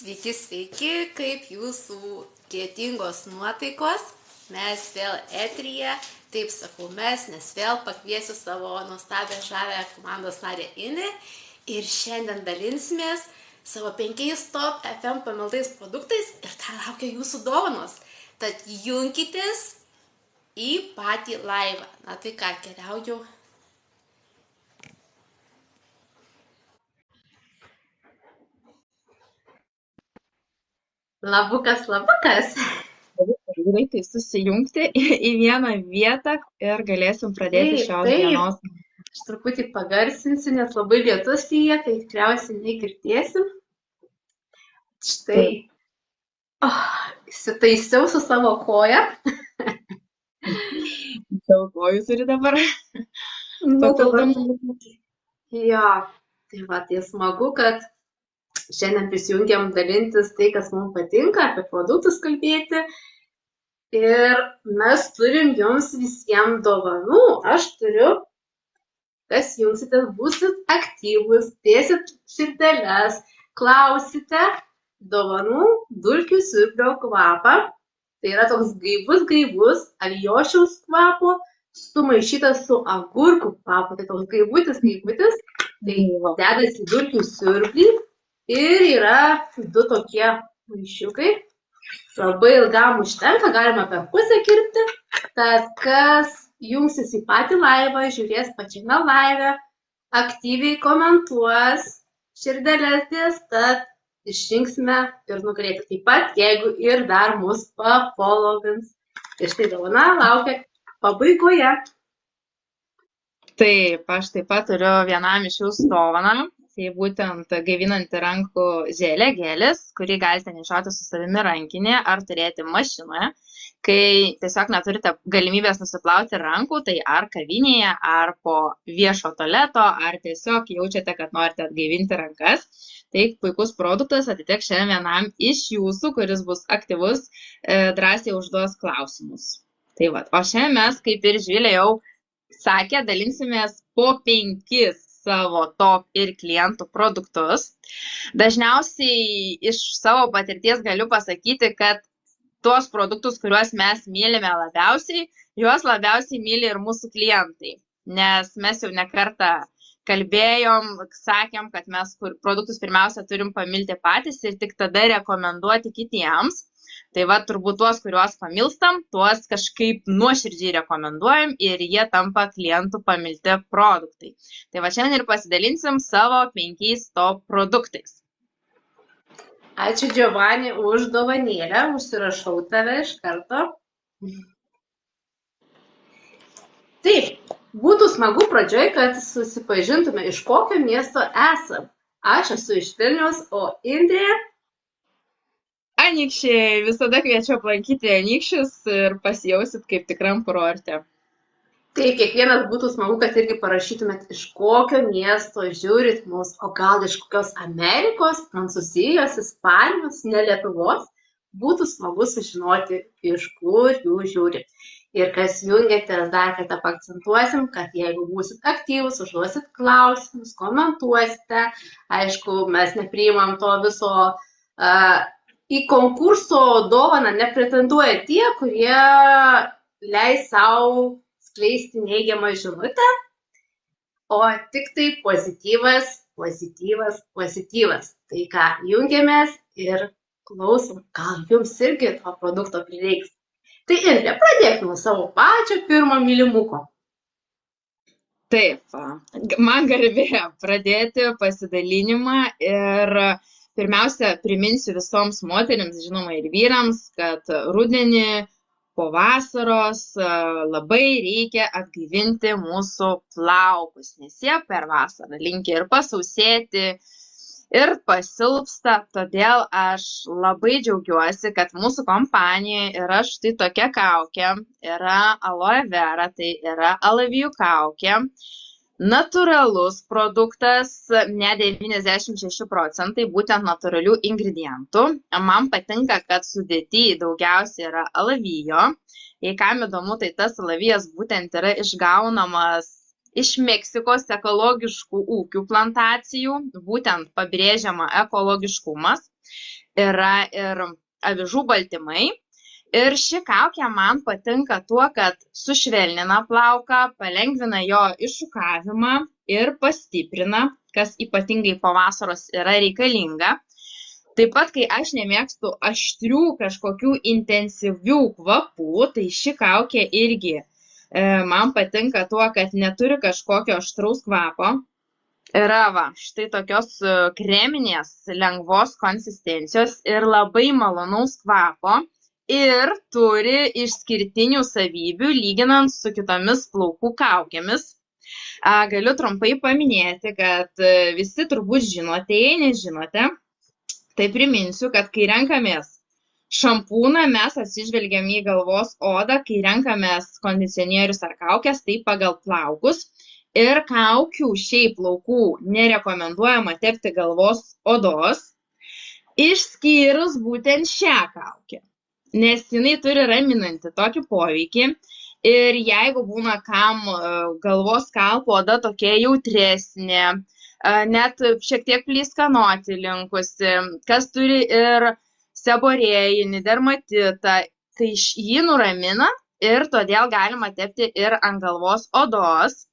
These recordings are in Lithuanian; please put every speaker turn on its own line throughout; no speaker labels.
Sveiki, sveiki, kaip jūsų gėdingos nuotaikos. Mes vėl eteryje, taip sakau mes, nes vėl pakviesiu savo nuostabią žavę komandos narę Inę. Ir šiandien dalinsimės savo 5 top FM pamiltais produktais ir dar laukia jūsų dovanos. Tad junkitės į patį laivą. Na tai ką, keliauju. Labukas.
Greitai susijungti į vieną vietą ir galėsim pradėti šios dienos.
Aš truputį pagarsinsiu, nes labai lietus lyja, tai tikriausiai negirdėsim. Štai. Įsitaisiau su savo koja.
Daug kojų turi dabar.
Jo, tai va, tai smagu, kad šiandien prisijungiam dalintis tai, kas mums patinka, apie produktus kalbėti. Ir mes turim jums visiems dovanų. Aš turiu, kas jungsitės, būsit aktyvus, dėsit širdeles, klausite dovanų dulkių siurblio kvapą. Tai yra toks gaivus alijošiaus kvapo, sumaišytas su agurkų kvapu. Tai toks gaivutis. Tai dedasi dulkių siurblį ir yra 2 tokie maišiukai. Labai ilgam užtenka, galima per pusę kirpti. Tad kas jungsis į patį laivą, žiūrės pačiame laive, aktyviai komentuos, širdeles dės, tad išrinksime ir nugalėti. Taip pat, jeigu ir dar mus pafollowins. Tai štai dovana laukia pabaigoje.
Taip, aš taip pat turiu vienam iš jūsų dovaną. Tai būtent gaivinanti rankų želė gelis, kurį galite nešioti su savimi rankinėje ar turėti mašinoje. Kai tiesiog neturite galimybės nusiplauti rankų, tai ar kavinėje, ar po viešo tualeto, ar tiesiog jaučiate, kad norite atgaivinti rankas. Tai puikus produktas atiteks šiandien vienam iš jūsų, kuris bus aktyvus, drąsiai užduos klausimus. Tai va, o šiandien mes, kaip ir Živilė jau sakė, dalinsimės po 5 savo top ir klientų produktus. Dažniausiai iš savo patirties galiu pasakyti, kad tuos produktus, kuriuos mes mylime labiausiai, juos labiausiai myli ir mūsų klientai. Nes mes jau ne kartą kalbėjom, sakėm, kad mes produktus pirmiausia turim pamilti patys ir tik tada rekomenduoti kitiems. Tai va, turbūt tuos, kuriuos pamilstam, tuos kažkaip nuoširdžiai rekomenduojam ir jie tampa klientų pamilti produktai. Tai va, šiandien ir pasidalinsim savo 5 top produktais.
Ačiū, Giovanni, už dovanėlę, užsirašau tave iš karto. Taip, būtų smagu pradžioj, kad susipažintume, iš kokio miesto esam. Aš esu iš Vilniaus, o Indrė...
Anykščiai, visada kviečiu aplankyti Anykščius ir pasijausit kaip tikram kurorte.
Tai kiekvienas būtų smagu, kad irgi parašytumėt, iš kokio miesto žiūrit mus, o gal iš kokios Amerikos, Prancūzijos, Ispanijos, ne Lietuvos. Būtų smagu sužinoti, iš kur jūs žiūrit. Ir kas jungiatės, dar kartą paakcentuosim, kad jeigu būsit aktyvus, užduosit klausimus, komentuosite, aišku, mes nepriimam to viso... Į konkurso dovaną nepretenduoja tie, kurie leis savo skleisti neigiamą žinutę, o tik tai pozityvas. Tai ką, jungiamės ir klausom, gal jums irgi to produkto prireiks. Tai Indrė, pradėk nuo savo pačio pirmo mylimuko.
Taip, man garbė pradėti pasidalinimą ir... Pirmiausia, priminsiu visoms moterims, žinoma ir vyrams, kad rudenį po vasaros labai reikia atgaivinti mūsų plaukus, nes jie per vasarą linkia ir pasausėti, ir pasilpsta. Todėl aš labai džiaugiuosi, kad mūsų kompanijoje yra štai tokia kaukė, yra aloe vera, tai yra alavijų kaukė. Natūralus produktas, ne 96%, būtent natūralių ingredientų. Man patinka, kad sudėty daugiausiai yra alavijo. Jei kam įdomu, tai tas alavijas būtent yra išgaunamas iš Meksikos ekologiškų ūkių plantacijų, būtent pabrėžiama ekologiškumas. yra ir avižų baltymai. Ir ši kaukė man patinka tuo, kad sušvelnina plauką, palengvina jo iššukavimą ir pastiprina, kas ypatingai po vasaros yra reikalinga. Taip pat, kai aš nemėgstu aštrių kažkokių intensyvių kvapų, tai ši kaukė irgi man patinka tuo, kad neturi kažkokio aštraus kvapo. Yra štai tokios kreminės, lengvos konsistencijos ir labai malonaus kvapo. Ir turi išskirtinių savybių lyginant su kitomis plaukų kaukėmis. Galiu trumpai paminėti, kad visi turbūt žinote, jei nežinote, tai priminsiu, kad kai renkamės šampūną, mes atsižvelgiam į galvos odą, kai renkamės kondicionierius ar kaukės, tai pagal plaukus. Ir kaukių šiaip plaukų nerekomenduojama tepti galvos odos, išskyrus būtent šią kaukę. Nes jinai turi raminantį tokį poveikį ir jeigu būna kam galvos kalpo oda tokia jautresnė, net šiek tiek pleiskanoti linkusi, kas turi ir seborėjinį dermatitą, tai jį nuramina ir todėl galima tepti ir ant galvos odos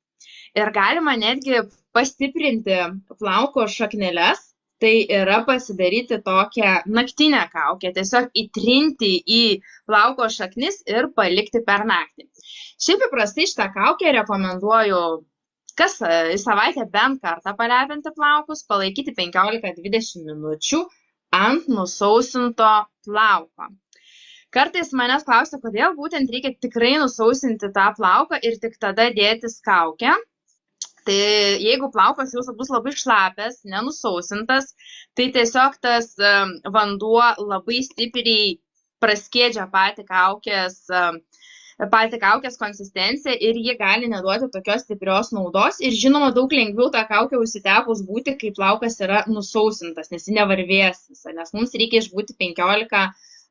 ir galima netgi pastiprinti plauko šakneles. Tai yra pasidaryti tokią naktinę kaukę, tiesiog įtrinti į plauko šaknis ir palikti per naktį. Šiaip įprastai šitą kaukę rekomenduoju kas į savaitę bent kartą palepinti plaukus, palaikyti 15-20 minučių ant nusausinto plauko. Kartais manęs klausia, kodėl būtent reikia tikrai nusausinti tą plauką ir tik tada dėtis kaukę. Tai jeigu plaukas jūsų bus labai šlapias, nenusausintas, tai tiesiog tas vanduo labai stipriai praskiedžia patį kaukės konsistenciją ir ji gali neduoti tokios stiprios naudos. Ir žinoma, daug lengviau tą kaukę užsitepus būti, kai plaukas yra nusausintas, nes ji nevarvės visą, nes mums reikia išbūti 15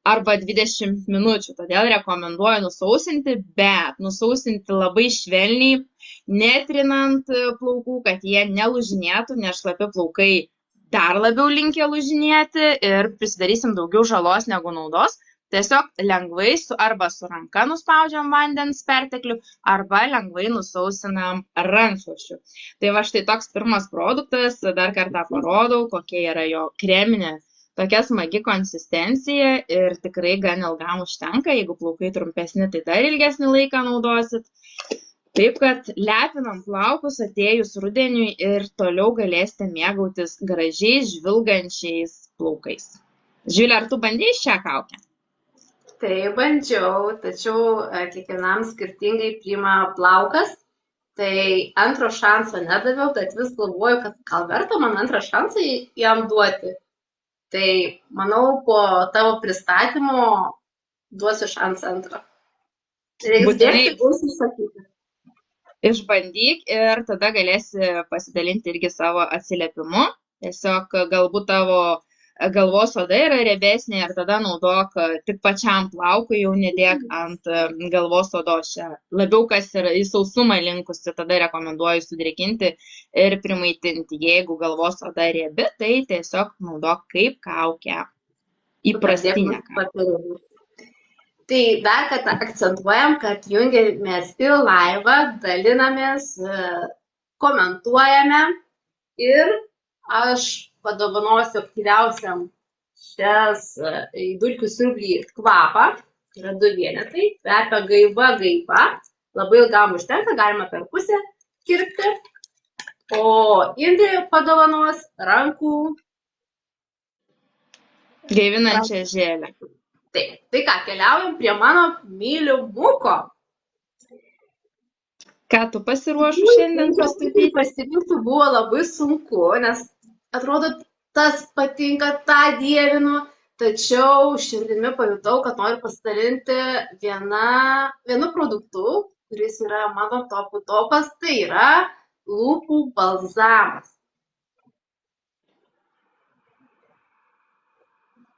arba 20 minučių. Todėl rekomenduoju nusausinti, bet nusausinti labai švelniai, netrinant plaukų, kad jie nelūžinėtų, nes šlapi plaukai dar labiau linkę lūžinėti ir prisidarysim daugiau žalos negu naudos. Tiesiog lengvai arba su ranka nuspaudžiam vandens perteklių, arba lengvai nusausinam rankšluosčiu. Tai va štai toks pirmas produktas, dar kartą parodau, kokia yra jo kreminė. Tokia smagi konsistencija ir tikrai gan ilgam užtenka, jeigu plaukai trumpesni, tai dar ilgesnį laiką naudosit. Taip, kad lepinam plaukus atėjus rudeniui ir toliau galėsite mėgautis gražiais, žvilgančiais plaukais. Živilė, ar tu bandėjai šią kaukę?
Tai bandžiau, tačiau kiekvienam skirtingai priima plaukas. Tai antro šanso nedaviau, tad vis galvoju, kad gal verta man antrą šansą jam duoti. Tai manau, po tavo pristatymo duosiu šansą antrą. Reiks dėkti, bus nusakyti.
Išbandyk ir tada galėsi pasidalinti irgi savo atsiliepimu. Tiesiog galbūt tavo galvos oda yra riebesnė ir tada naudok tik pačiam plaukui, jau nedėk ant galvos odos. Labiau kas yra į sausumą linkusi, tada rekomenduoju sudrėkinti ir primaitinti. Jeigu galvos oda riebi, tai tiesiog naudok kaip kaukę. Įprastinę kaukę.
Tai dar kartą akcentuojam, kad jungiamės į laivą, dalinamės, komentuojame ir aš padovanosiu aktyviausiam šias dulkių siurblį kvapą. Tai yra 2 vienetai, kvepia gaiva. Labai ilgam užtenka, galima per pusę kirpti. O Indrė padovanos rankų
gaivinančią žėlę.
Taip, tai ką, keliaujam prie mano mylimuko.
Ką tu pasiruošus šiandien pristatyti?
Pasirinkti buvo labai sunku, nes atrodo, tas patinka, tą dievinu, tačiau širdimi pajutau, kad noriu pasidalinti vienu produktu, kuris yra mano topų topas, tai yra lūpų balzamas.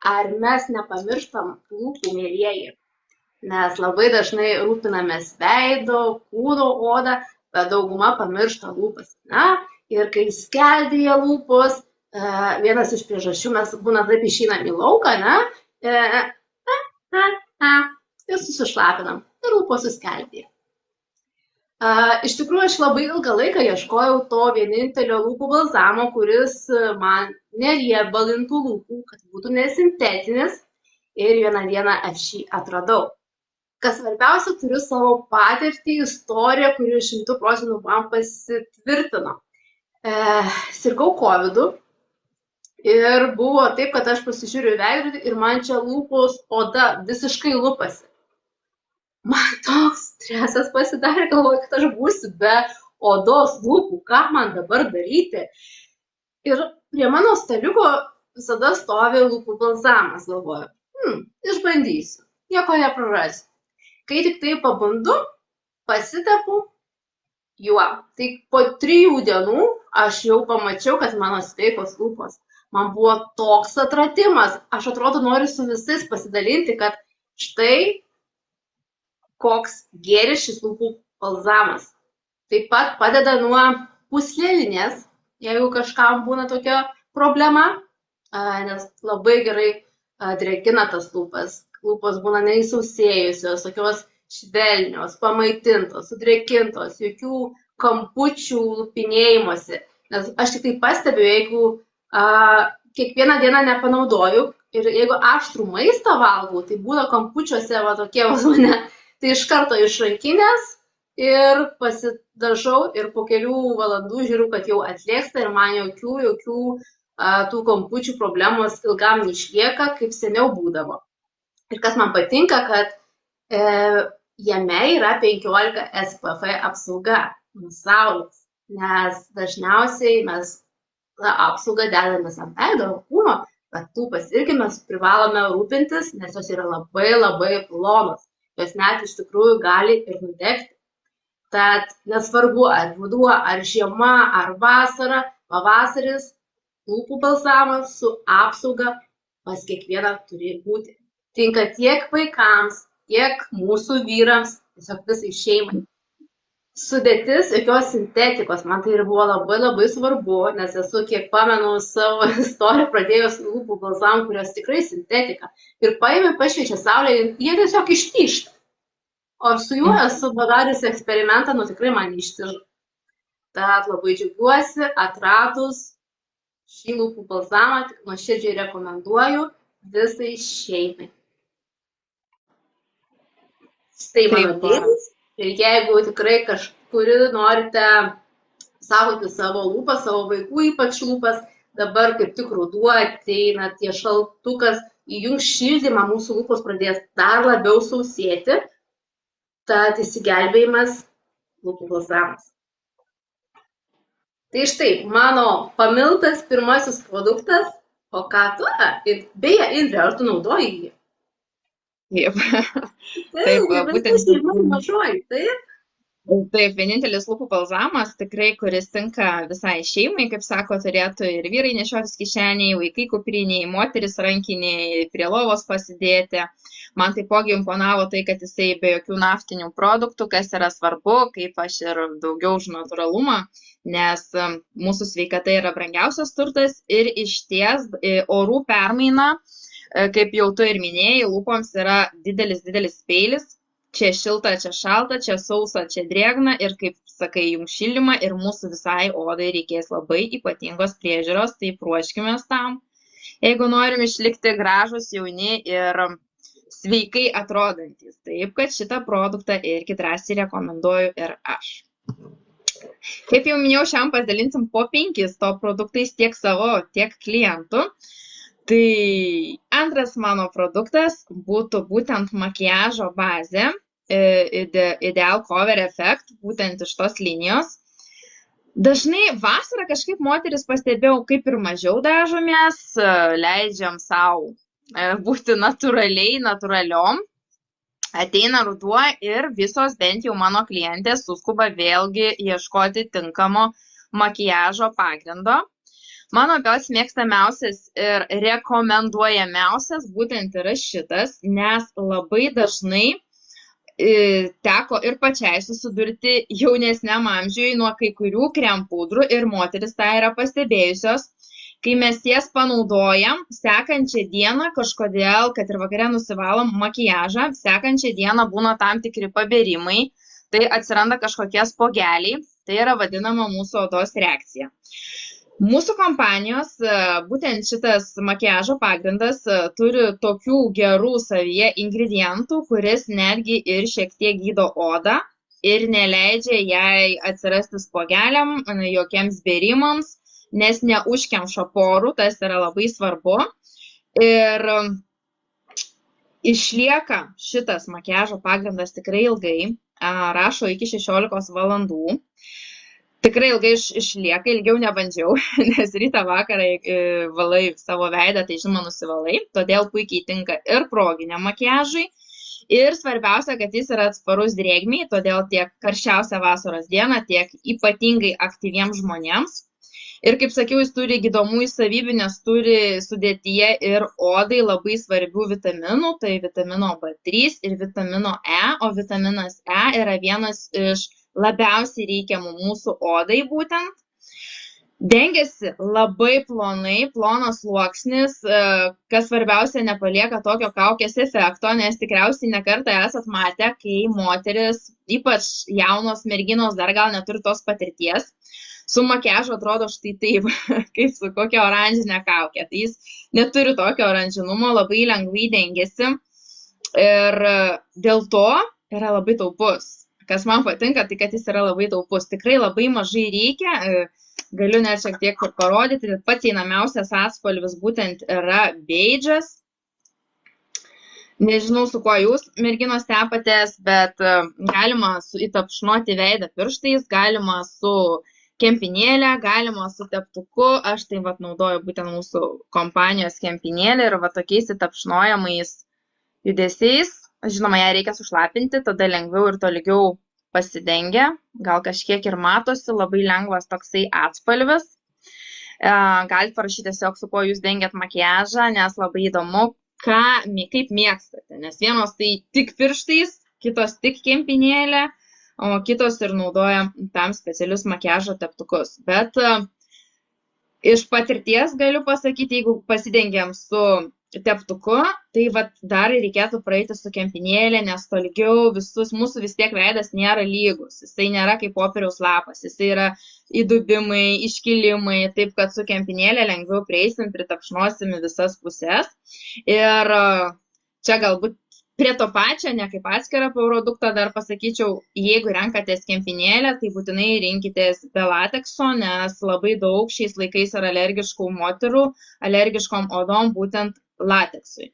Ar mes nepamirštam lūpų, mielieji? Nes labai dažnai rūpinamės veido, kūno odą, bet dauguma pamiršta lūpas. Na, ir kai skeldėja lūpos, Vienas iš priežasčių mes būna taip išeinam į lauką, ne? Ir susišlapinam. Ir lūpos suskeldė. Iš tikrųjų, aš labai ilgą laiką ieškojau to vienintelio lūpų balzamo, kuris man neriebalintų lūpų, kad būtų nesintetinis. Ir vieną dieną aš jį atradau. Kas svarbiausia, turiu savo patirtį, istoriją, kuri 100% man pasitvirtino. Sirgau COVID-u ir buvo taip, kad aš pasižiūriu į veidrodį ir man čia lūpos oda visiškai lupasi. Man toks stresas pasidarė, galvoju, kad aš būsiu be odos lūpų, ką man dabar daryti. Ir prie mano staliuko visada stovi lūpų balzamas, galvoju, išbandysiu, nieko neprarasiu. Kai tik tai pabundu, pasitepu juo. Tai po 3 dienų aš jau pamačiau, kad mano sveikos lūpos. Man buvo toks atradimas. Aš atrodo noriu su visais pasidalinti, kad štai koks geras šis lūpų balzamas. Taip pat padeda nuo pūslelinės, jeigu kažkam būna tokia problema, nes labai gerai drėkina tas lūpas. Lūpos būna neįsausėjusios, tokios švelnios, pamaitintos, sudrėkintos, jokių kampučių lupinėjimuose. Nes aš tik tai pastebiu, jeigu kiekvieną dieną nepanaudoju ir jeigu aštrų maistą valgau, tai būna kampučiuose va tokie vazūne, tai iš karto iš rankinės ir pasidažau ir po kelių valandų žiūriu, kad jau atlėksta ir man jokių tų kampučių problemos ilgam neišlieka, kaip seniau būdavo. Ir kas man patinka, kad jame yra 15 SPF apsauga nuo saulės, nes dažniausiai mes apsaugą dedamės ant veido kūno, bet lūpas irgi mes privalome rūpintis, nes jos yra labai plonos. Jos net iš tikrųjų gali ir nudegti. Tad nesvarbu, ar ruduo, ar žiema, ar vasara, pavasaris, lūpų balzamas su apsauga pas kiekvieną turi būti. Tinka tiek vaikams, tiek mūsų vyrams, tiesiog visai šeimai. Sudėtis jokios sintetikos, man tai ir buvo labai svarbu, nes esu, kiek pamenu savo istoriją, pradėjus lūpų balzamų, kurios tikrai sintetika. Ir paėmė, pašviečia saulė ir jie tiesiog ištišta. O su juo esu padariusi eksperimentą, tikrai man ištižo. Tad labai džiaugiuosi, atradus šį lūpų balzamą, tik nuoširdžiai rekomenduoju visai šeimai. Štai mano dėlis. Ir jeigu tikrai kažkuri norite saugoti savo lūpas, savo vaikų ypač lūpas, dabar kaip tik ruduo ateina, tie šaltukas įjungs šildymą, mūsų lūpos pradės dar labiau sausėti, tad įsigelbėjimas lūpų balzamas. Tai štai, mano pamiltas pirmasis produktas, o ką tu? Beje, Indrė, ar tu naudoji jį?
Taip, būtent. Taip, vienintelis lūpų balzamas, tikrai, kuris tinka visai šeimai, kaip sako, turėtų ir vyrai nešiotis kišeniai, vaikai kupriniai, moteris rankiniai, prie lovos pasidėti. Man taipogi imponavo tai, kad jisai be jokių naftinių produktų, kas yra svarbu, kaip aš ir daugiau už natūralumą, nes mūsų sveikata yra brangiausias turtas ir išties orų permaina, kaip jau tu ir minėjai, lūpoms yra didelis peilis. Čia šilta, čia šalta, čia sausa, čia drėgna ir, kaip sakai, jums šildymą ir mūsų visai odai reikės labai ypatingos priežiūros, tai ruoškimės tam, jeigu norim išlikti gražus, jauni ir sveikai atrodantis. Taip, kad šitą produktą irgi drąsiai rekomenduoju ir aš. Kaip jau minėjau, šiandien pasidalinsim po 5 to produktais tiek savo, tiek klientų. Tai antras mano produktas būtų būtent makiažo bazė Ideal Cover Effect, būtent iš tos linijos. Dažnai vasarą kažkaip moteris pastebėjau, kaip ir mažiau dažomės, leidžiam savo būti natūraliom. Ateina ruduo ir visos bent jau mano klientės suskuba vėlgi ieškoti tinkamo makiažo pagrindo. Mano pats mėgstamiausias ir rekomenduojamiausias būtent yra šitas, nes labai dažnai teko ir pačiai susidurti jaunesniam amžiui nuo kai kurių krempudrų ir moteris tą yra pastebėjusios. kai mes jas panaudojam, sekančią dieną kažkodėl, kad ir vakare nusivalom makiažą, sekančią dieną būna tam tikri pabėrimai, tai atsiranda kažkokie spogeliai, tai yra vadinama mūsų odos reakcija. Mūsų kompanijos, būtent šitas makiažo pagrindas turi tokių gerų savyje ingredientų, kuris netgi ir šiek tiek gydo odą ir neleidžia jai atsirasti spogeliam, jokiems bėrimams, nes neužkemša porų, tas yra labai svarbu. Ir išlieka šitas makiažo pagrindas tikrai ilgai, rašo iki 16 valandų. Tikrai ilgai išlieka, ilgiau nebandžiau, nes rytą vakarą valai savo veidą, tai žinoma nusivalai, todėl puikiai tinka ir proginiam makiažui. Ir svarbiausia, kad jis yra atsparus drėgmei, todėl tiek karščiausią vasaros dieną, tiek ypatingai aktyviems žmonėms. Ir kaip sakiau, jis turi gydomųjų savybių, nes turi sudėtyje ir odai labai svarbių vitaminų, tai vitamino B3 ir vitamino E, o vitaminas E yra vienas iš labiausiai reikiamų mūsų odai būtent. Dengiasi labai plonai, plonas sluoksnis, kas svarbiausia nepalieka tokio kaukės efekto, nes tikriausiai nekartą esat matę, kai moteris, ypač jaunos merginos, dar gal neturi tos patirties, su makiažu atrodo štai taip, kaip su kokia oranžinė kaukė. Tai jis neturi tokio oranžinumo, labai lengvai dengiasi ir dėl to yra labai taupus. Kas man patinka, tai kad jis yra labai taupus. Tikrai labai mažai reikia, galiu net šiek tiek parodyti. Pats einamiausias atspalvis būtent yra beidžas. Nežinau, su kuo jūs, merginos, tepatės, bet galima įtapšnoti veidą pirštais, galima su kempinėlę, galima su teptuku, aš tai naudoju būtent mūsų kompanijos kempinėlę ir tokiais įtapšnojamais judesiais. Žinoma, ją reikia sušlapinti, tada lengviau ir tolygiau pasidengia, gal kažkiek ir matosi, labai lengvas toksai atspalvis. Galite parašyti tiesiog, su kuo jūs dengiat makiažą, nes labai įdomu, kaip mėgstate, nes vienos tai tik pirštais, kitos tik kempinėlę, o kitos ir naudoja tam specialius makiažo teptukus. Bet iš patirties galiu pasakyti, jeigu pasidengiam su teptuku, tai dar reikėtų praeiti su kempinėlė, nes tolygiau mūsų vis tiek veidas nėra lygus. Jisai nėra kaip popieriaus lapas, jisai yra įdubimai, iškilimai, taip kad su kempinėlė lengviau prieisim, pritapšnosim visas pusės. Ir čia galbūt prie to pačio, ne kaip atskirą produktą, dar pasakyčiau, jeigu renkatės kempinėlę, tai būtinai rinkitės be latekso, nes labai daug šiais laikais yra alergiškų moterų, alergiškom odom būtent lateksui.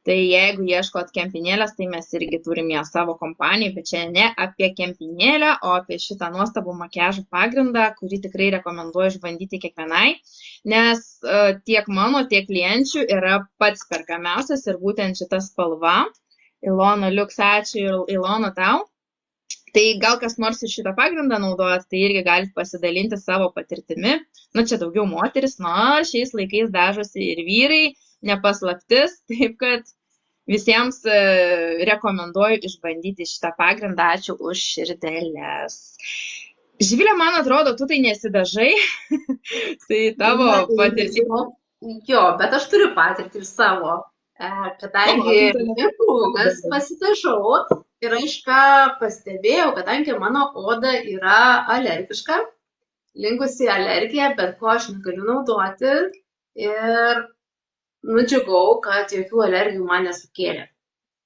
Tai jeigu ieškot kempinėlės, tai mes irgi turim ją savo kompanijai, bet čia ne apie kempinėlę, o apie šitą nuostabų makiažo pagrindą, kurį tikrai rekomenduoju išbandyti kiekvienai, nes tiek mano, tiek klienčių yra pats perkamiausias ir būtent šita spalva. Ilona, liuks, ačiū Ilona tau. Tai gal kas nors iš šitą pagrindą naudojat, tai irgi galite pasidalinti savo patirtimi. Čia daugiau moteris, šiais laikais dažosi ir vyrai, nepaslaptis, taip kad visiems rekomenduoju išbandyti šitą pagrindą. Ačiū už širdeles. Živilė, man atrodo, tu tai nesidažai, tai tavo patirtis.
Jo, bet aš turiu patirtį ir savo. Kadangi nepūgas pasitažau ir aš ką pastebėjau, kadangi mano oda yra alergiška, linkusi alergiją, bet ko aš negaliu naudoti ir nudžiugau, kad jokių alergijų man nesukėlė.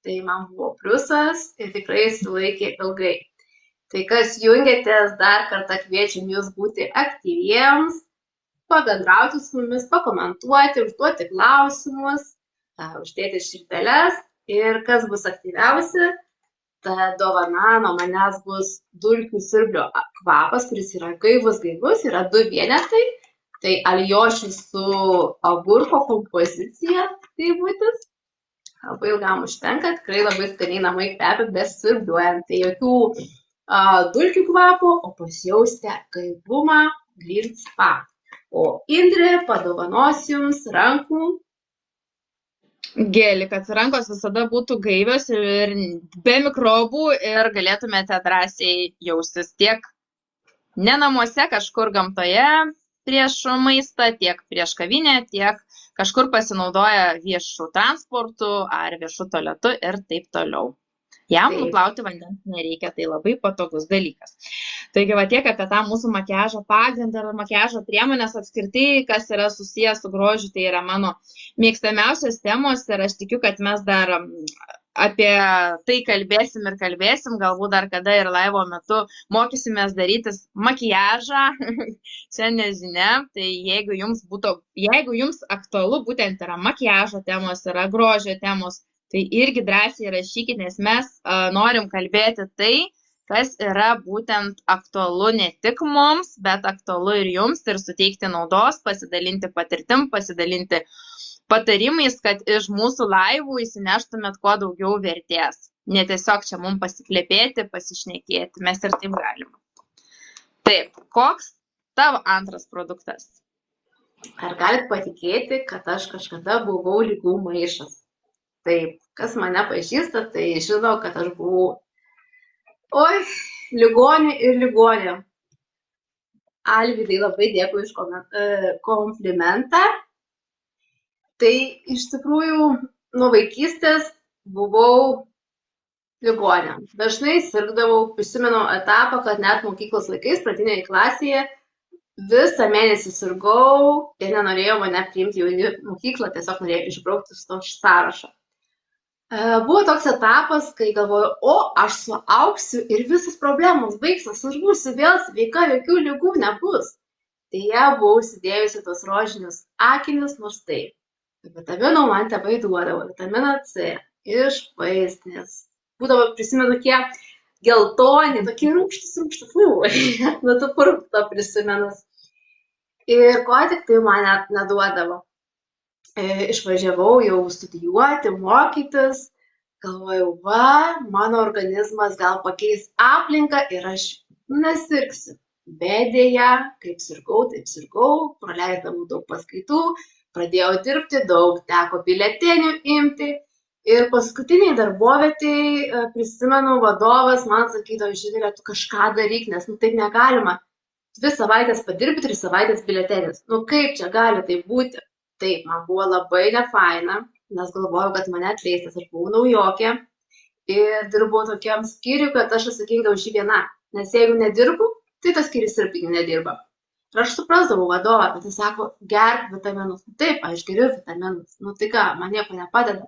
Tai man buvo pliusas ir tikrai išsilaikė ilgai. Tai kas jungiatės, dar kartą kviečiam jūs būti aktyviems, pabendrauti su mumis, pakomentuoti, užduoti klausimus, uždėti širdeles ir kas bus aktyviausi, ta dovana nuo manęs bus dulkių siurblio kvapas, kuris yra gaivus, yra 2 vienetai, tai aliošių su agurko kompozicija, tai būtis. Labai ilgam užtenka, tikrai labai skaniai namai kvepia, besiurbliuojant, tai jokių dulkių kvapo, o pasijausite gaivumą Green Spa. O Indrė padovanos jums rankų
gelį, kad rankos visada būtų gaivios ir be mikrobų ir galėtumėte drąsiai jaustis tiek ne namuose, kažkur gamtoje, prieš maistą, tiek prieš kavinę, tiek kažkur pasinaudoja viešų transportų ar viešų tualetų ir taip toliau. Jam nuplauti vandens nereikia, tai labai patogus dalykas. Taigi, va tiek apie tą mūsų makiažo pagrindą ar makiažo priemonės apskritai, kas yra susijęs su grožiu, tai yra mano mėgstamiausios temos ir aš tikiu, kad mes dar apie tai kalbėsim, galbūt dar kada ir laivo metu mokysimės darytis makiažą, čia nežinia, tai jeigu jums aktualu būtent yra makiažo temos, yra grožio temos, tai irgi drąsiai rašykit, nes mes norim kalbėti tai, kas yra būtent aktualu ne tik mums, bet aktualu ir jums ir suteikti naudos, pasidalinti patirtim, pasidalinti patarimais, kad iš mūsų laivų įsineštumėt kuo daugiau vertės. Ne tiesiog čia mums pasiklėpėti, pasišnekėti, mes ir taip galim. Taip, koks tavo antras produktas?
Ar galit patikėti, kad aš kažkada buvau ligų maišas? Taip, kas mane pažįsta, tai žinau, kad aš buvau ligonė. Alvydai, labai dėkui iš komplimentą. Tai iš tikrųjų nuo vaikystės buvau ligonė. Dažnai sirgdavau, prisimenu etapą, kad net mokyklos laikais, pradinėje klasėje, visą mėnesį sirgau ir nenorėjau mane priimti jau į mokyklą, tiesiog norėjau išbraukti su to sąrašo. Buvo toks etapas, kai galvoju, aš suaugsiu ir visos problemos baigsis, aš būsiu vėl sveika, jokių ligų nebus. Tai buvau įsidėjusi tos rožinius akinius, nors taip. Vitaminų man tėvai duodavo, vitaminą C iš vaistinės. Būdavo, prisimenu, kiek geltoni, tokie rūgštus, nuo tų purkto prisimenus. Ir ko tik tai man neduodavo. Išvažiavau jau studijuoti, mokytis, galvojau, mano organizmas gal pakeis aplinką ir aš nesirgsiu. Bet dėja, kaip sirgau, taip sirgau, praleisdavau daug paskaitų, pradėjau dirbti, daug teko biuletenių imti ir paskutiniai darbovietėj, prisimenu, vadovas man sakydavo, Živilė, tu kažką daryk, nes taip negalima. 2 savaitės padirbi, 3 savaitės biuletenis. Kaip čia gali tai būti? Taip, man buvo labai nefaina, nes galvojau, kad mane atleistas, aš buvau naujokė ir dirbau tokiam skyriui, kad aš atsakinga už jį viena, nes jeigu nedirbu, tai tas skyrius ir nedirba. Ir aš suprasdavau vadovą, kad jis sako, gerk vitaminus. Taip, aš geriu vitaminus, tai ką, man nieko nepadeda.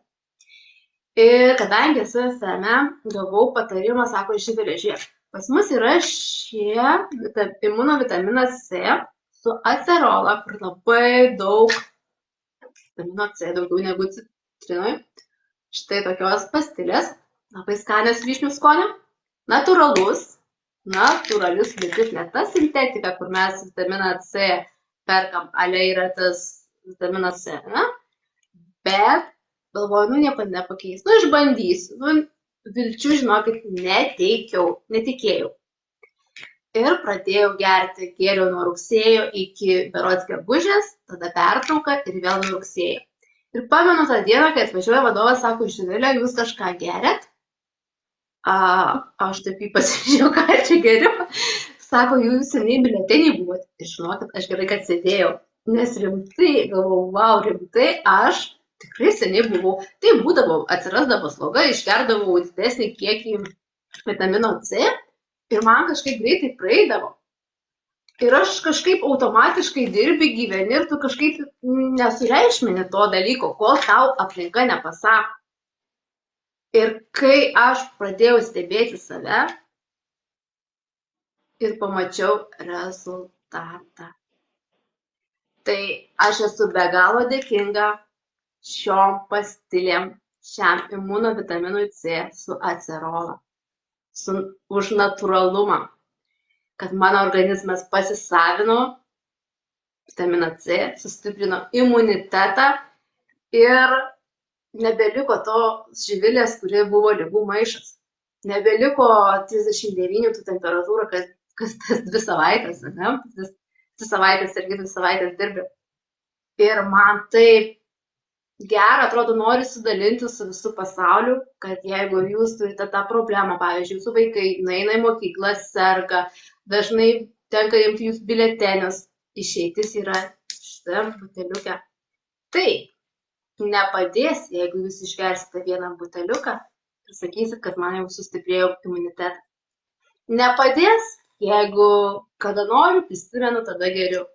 Ir kadangi esu SM, gavau patarimą, sako, Živilė, žiūrėk, pas mus yra šie imunovitaminas C su acerola, kur labai daug vitamino C, daugiau negu citrinoj. Štai tokios pastilės, labai skanios vyšnių skonio, natūralius sudėtis, ne ta sintetika, kur mes vitaminą C perkam, ale yra tas vitaminas C, ne? Bet galvoju, nieko nepakeis, išbandysiu, vilčių, žinokit, netikėjau. Ir pradėjau gerti, gėriau nuo rugsėjo iki berods gegužės, tada pertrauka ir vėl nuo rugsėjo. Ir pamenu tą dieną, kai atvažiuoja vadovas, sako, Živilė, jūs kažką geriat? Aš taip jį pasižiūrėjau, ką čia geriu. Sako, jūs seniai biuleteniai buvot. Ir žinokit, aš gerai, kad sėdėjau. Nes rimtai, galvojau, rimtai, aš tikrai seniai buvau. Tai būdavo, atsirasdavo sloga, išgerdavau didesnį kiekį vitamino C. Ir man kažkaip greitai praeidavo. Ir aš kažkaip automatiškai dirbi, gyveni ir tu kažkaip nesureikšmini to dalyko, kol tau aplinka nepasako. Ir kai aš pradėjau stebėti save ir pamačiau rezultatą, tai aš esu be galo dėkinga šiom pastilėm, šiam imunovitaminui C su acerola. Už natūralumą, kad mano organizmas pasisavino vitaminą C, sustiprino imunitetą ir nebeliko to Živilės, kuri buvo ligų maišas. Nebeliko 39 tų temperatūrų, kas tas 2 savaitės, ne? 2 savaitės irgi 2 savaitės dirbi. Ir man taip gera, atrodo, noriu sudalinti su visų pasauliu, kad jeigu jūs turite tą problemą, pavyzdžiui, jūsų vaikai nueina į mokyklą, serga, dažnai tenka imti jūsų biuletenius, išeitis yra šitam buteliuke. Tai nepadės, jeigu jūs išgersite vieną buteliuką ir sakysit, kad man jau sustiprėjo imunitetą. Nepadės, jeigu kada noriu, prisimenu, tada geriu.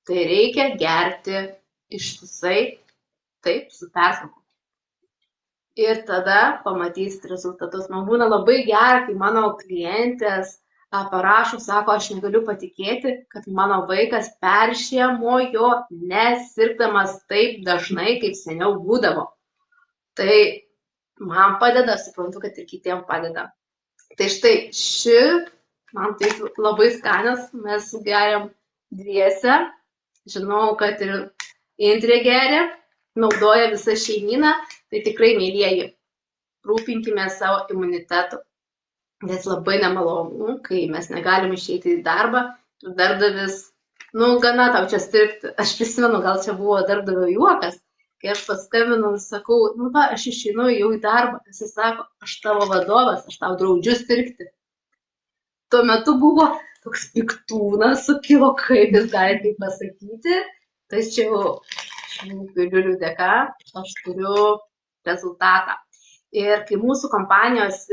Tai reikia gerti ištisai, taip, su pertraukom. Ir tada pamatysit rezultatus. Man būna labai gera, kai mano klientės parašo, sako, aš negaliu patikėti, kad mano vaikas peršiemojo nesirgdamas taip dažnai, kaip seniau būdavo. Tai man padeda, suprantu, kad ir kitiem padeda. Tai štai man tai labai skanios, mes geriam dviese, žinau, kad ir Indrė geria, naudoja visą šeimyną, tai tikrai, mėlyjeji, rūpinkime savo imunitetu, nes labai nemalonu, kai mes negalim išeiti į darbą ir darbdavis, gana tau čia sirgti. Aš prisimenu, gal čia buvo darbdavio juokas, kai aš paskambinu ir sakau, aš išeinu jau į darbą, jis sako, aš tavo vadovas, aš tau draudžiu sirgti. Tuo metu buvo toks piktūnas, sukilo, kaip jis gali tai pasakyti, tačiau šių piliulių dėka aš turiu rezultatą. Ir kai mūsų kompanijos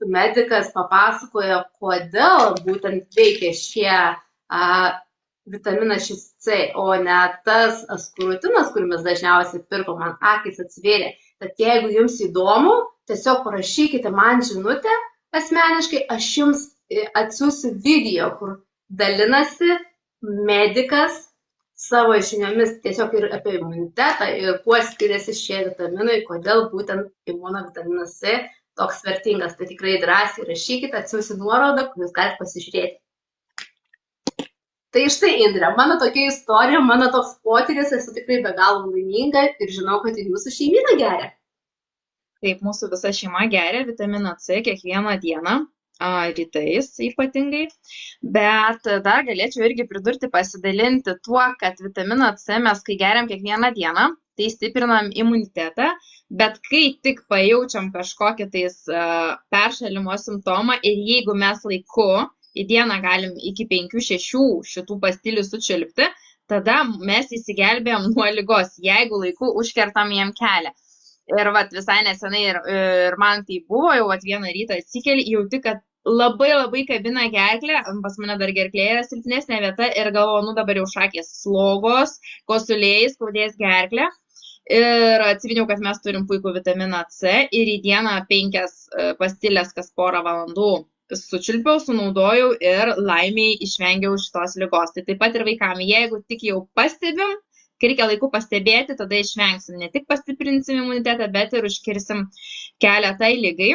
medikas papasakoja, kodėl būtent veikia šie vitaminas šis C, o ne tas askorutinas, kurį mes dažniausiai pirkom, man akys atsivėrė. Tad jeigu jums įdomu, tiesiog parašykite man žinutę asmeniškai, aš jums atsiųsiu video, kur dalinasi medikas savo žiniomis tiesiog ir apie imunitetą ir kuo skiriasi šie vitaminai, kodėl būtent imunovitaminas C toks vertingas. Tai tikrai drąsiai rašykite, atsiųsiu nuorodą, kur jūs galite pasižiūrėti. Tai štai, Indrė, mano tokia istorija, mano toks potyris, esu tikrai be galo laiminga ir žinau, kad ir jūsų šeimyna geria.
Taip, mūsų visa šeima geria vitaminą C kiekvieną dieną, rytais ypatingai, bet dar galėčiau irgi pridurti, pasidalinti tuo, kad vitaminą C mes, kai geriam kiekvieną dieną, tai stiprinam imunitetą, bet kai tik pajaučiam kažkokį tais peršalimo simptomą ir jeigu mes laiku į dieną galim iki 5-6 šitų pastilių sučiulpti, tada mes įsigelbėjom nuo ligos, jeigu laiku užkertam jam kelią. Ir visai nesenai ir man tai buvo, jau vieną rytą atsikeli, jauti, kad labai kabina gerklę, pas mane dar gerklė yra silpnesnė vieta ir galvoju, dabar jau šakės slogos, kosulėjai, skaudės gerklę. Ir atsiviniau, kad mes turim puikų vitaminą C ir į dieną 5 pastilės kas porą valandų sučiulpiau, sunaudojau ir laimiai išvengiau šitos ligos. Tai taip pat ir vaikams, jeigu tik jau pastebim, kai reikia laiku pastebėti, tada išvengsim, ne tik pastiprinsim imunitetą, bet ir užkirsim kelią tai ligai.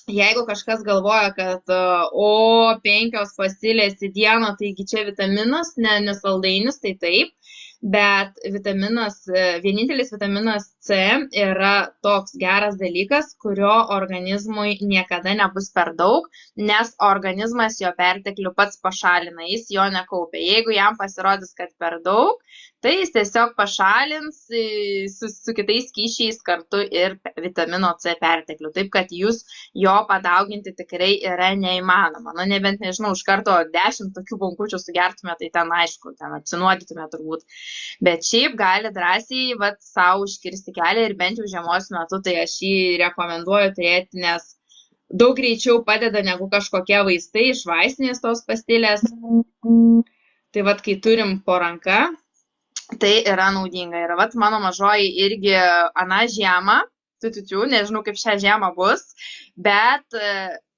Jeigu kažkas galvoja, kad 5 pastilės į dieną, taigi čia vitaminas, ne saldainis, tai taip, bet vienintelis vitaminas C yra toks geras dalykas, kurio organizmui niekada nebus per daug, nes organizmas jo perteklių pats pašalina, jis jo nekaupia. Jeigu jam pasirodys, kad per daug, tai jis tiesiog pašalins su kitais skysčiais kartu ir vitamino C perteklių. Taip, kad jūs jo padauginti tikrai yra neįmanoma. Nebent, nežinau, iš karto 10 tokių bankučių sugertume, tai ten aišku, ten apsinuodytume turbūt. Bet šiaip gali drąsiai savo užkirsti kelią ir bent jau žiemos metu, tai aš jį rekomenduoju turėti, nes daug greičiau padeda negu kažkokie vaistai iš vaistinės tos pastilės. Tai kai turim po ranka, tai yra naudinga. Ir mano mažoji irgi aną žiemą, nežinau kaip šią žiemą bus, bet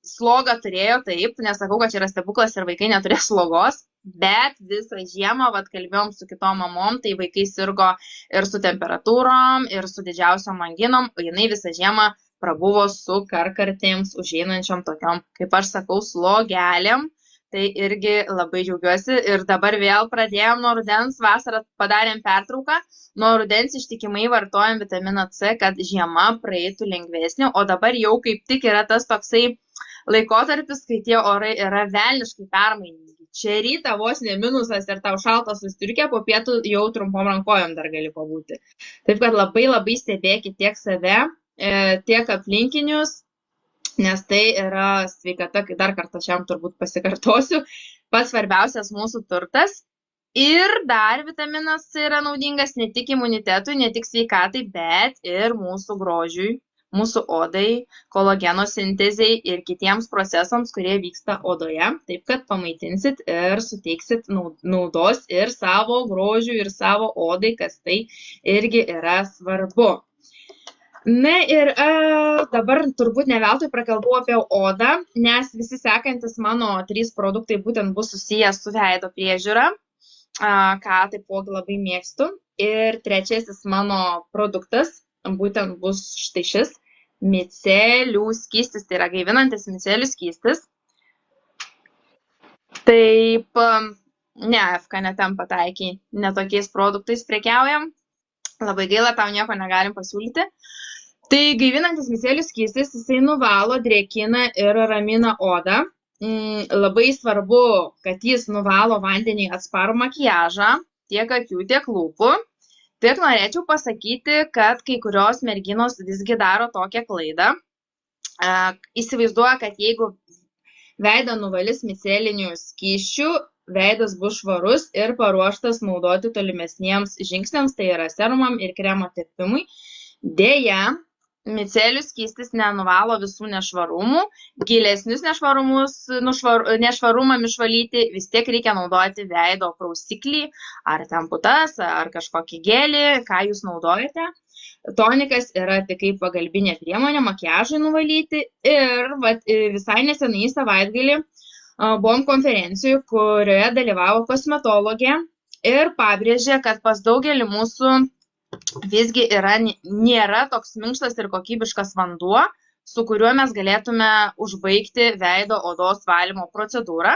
slogą turėjo, taip, nesakau, kad čia yra stebuklas ir vaikai neturės slogos, bet visą žiemą, kalbėjom su kitom mamom, tai vaikai sirgo ir su temperatūrom, ir su didžiausiom anginom, o jinai visą žiemą prabuvo su karkartėms užeinančiom tokiom, kaip aš sakau, slogelėm. Tai irgi labai džiaugiuosi ir dabar vėl pradėjom nuo rudens, vasarą padarėm pertrauką, nuo rudens ištikimai vartojam vitaminą C, kad žiema praeitų lengvesnė, o dabar jau kaip tik yra tas toksai laikotarpis, kai tie orai yra velniškai permainingi. Čia rytą vos ne minusas ir tau šaltas su striukė, po pietų jau trumpom rankojom dar gali pabūti. Taip kad labai stebėkit tiek save, tiek aplinkinius, nes tai yra sveikata, kai dar kartą šiam turbūt pasikartosiu, pats svarbiausias mūsų turtas Ir dar vitaminas C yra naudingas ne tik imunitetui, ne tik sveikatai, bet ir mūsų grožiui, mūsų odai, kolageno sintezei ir kitiems procesams, kurie vyksta odoje. Taip kad pamaitinsit ir suteiksit naudos ir savo grožiui, ir savo odai, kas tai irgi yra svarbu. Na ir dabar turbūt ne veltui prakalbau apie odą, nes visi sekantis mano 3 produktai būtent bus susijęs su veido priežiūra, ką taipogi labai mėgstu. Ir trečiasis mano produktas būtent bus štai šis micelių skystis, tai yra gaivinantis micelių skystis. Taip, ne, FK netam pataikiai, netokiais produktais prekiaujam. Labai gaila, tau nieko negalim pasiūlyti. Tai gaivinantis micelių skystis, jisai nuvalo, drėkina ir ramina odą. Labai svarbu, kad jis nuvalo vandenį atsparų makiažą, tiek akių, tiek lūpų. Tik norėčiau pasakyti, kad kai kurios merginos visgi daro tokią klaidą. Įsivaizduoja, kad jeigu veidą nuvalys micelinių skysčių, veidas bus švarus ir paruoštas naudoti tolimesniems žingsniams, tai yra serumam ir kremo tepimui. Deja, micelių skystis nenuvalo visų nešvarumų, gilesnius nešvarumam išvalyti vis tiek reikia naudoti veido prausiklį, ar temputas, ar kažkokį gelį, ką jūs naudojate. Tonikas yra tik kaip pagalbinė priemonė makiažui nuvalyti ir visai nesenai savaitgalį buvom konferencijų, kurioje dalyvavo kosmetologė ir pabrėžė, kad pas daugelį mūsų visgi nėra toks minkštas ir kokybiškas vanduo, su kuriuo mes galėtume užbaigti veido odos valymo procedūrą.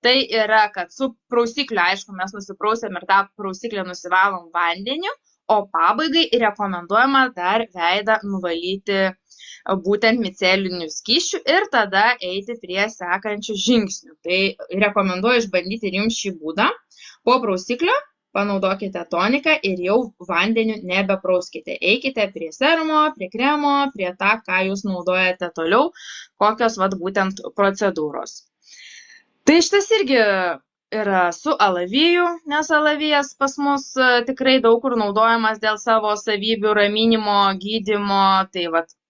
Tai yra, kad su prausikliu, aišku, mes nusiprausiam ir tą prausiklį nusivalom vandeniu, o pabaigai rekomenduojama dar veidą nuvalyti būtent micelinių skysčių ir tada eiti prie sekančių žingsnių. Tai rekomenduoju išbandyti ir jums šį būdą. Po prausiklio panaudokite toniką ir jau vandeniu nebeprauskite. Eikite prie serumo, prie kremo, prie tą, ką jūs naudojate toliau, kokios būtent procedūros. Tai šitas irgi yra su alaviju, nes alavijas pas mus tikrai daug kur naudojamas dėl savo savybių raminimo, gydymo, tai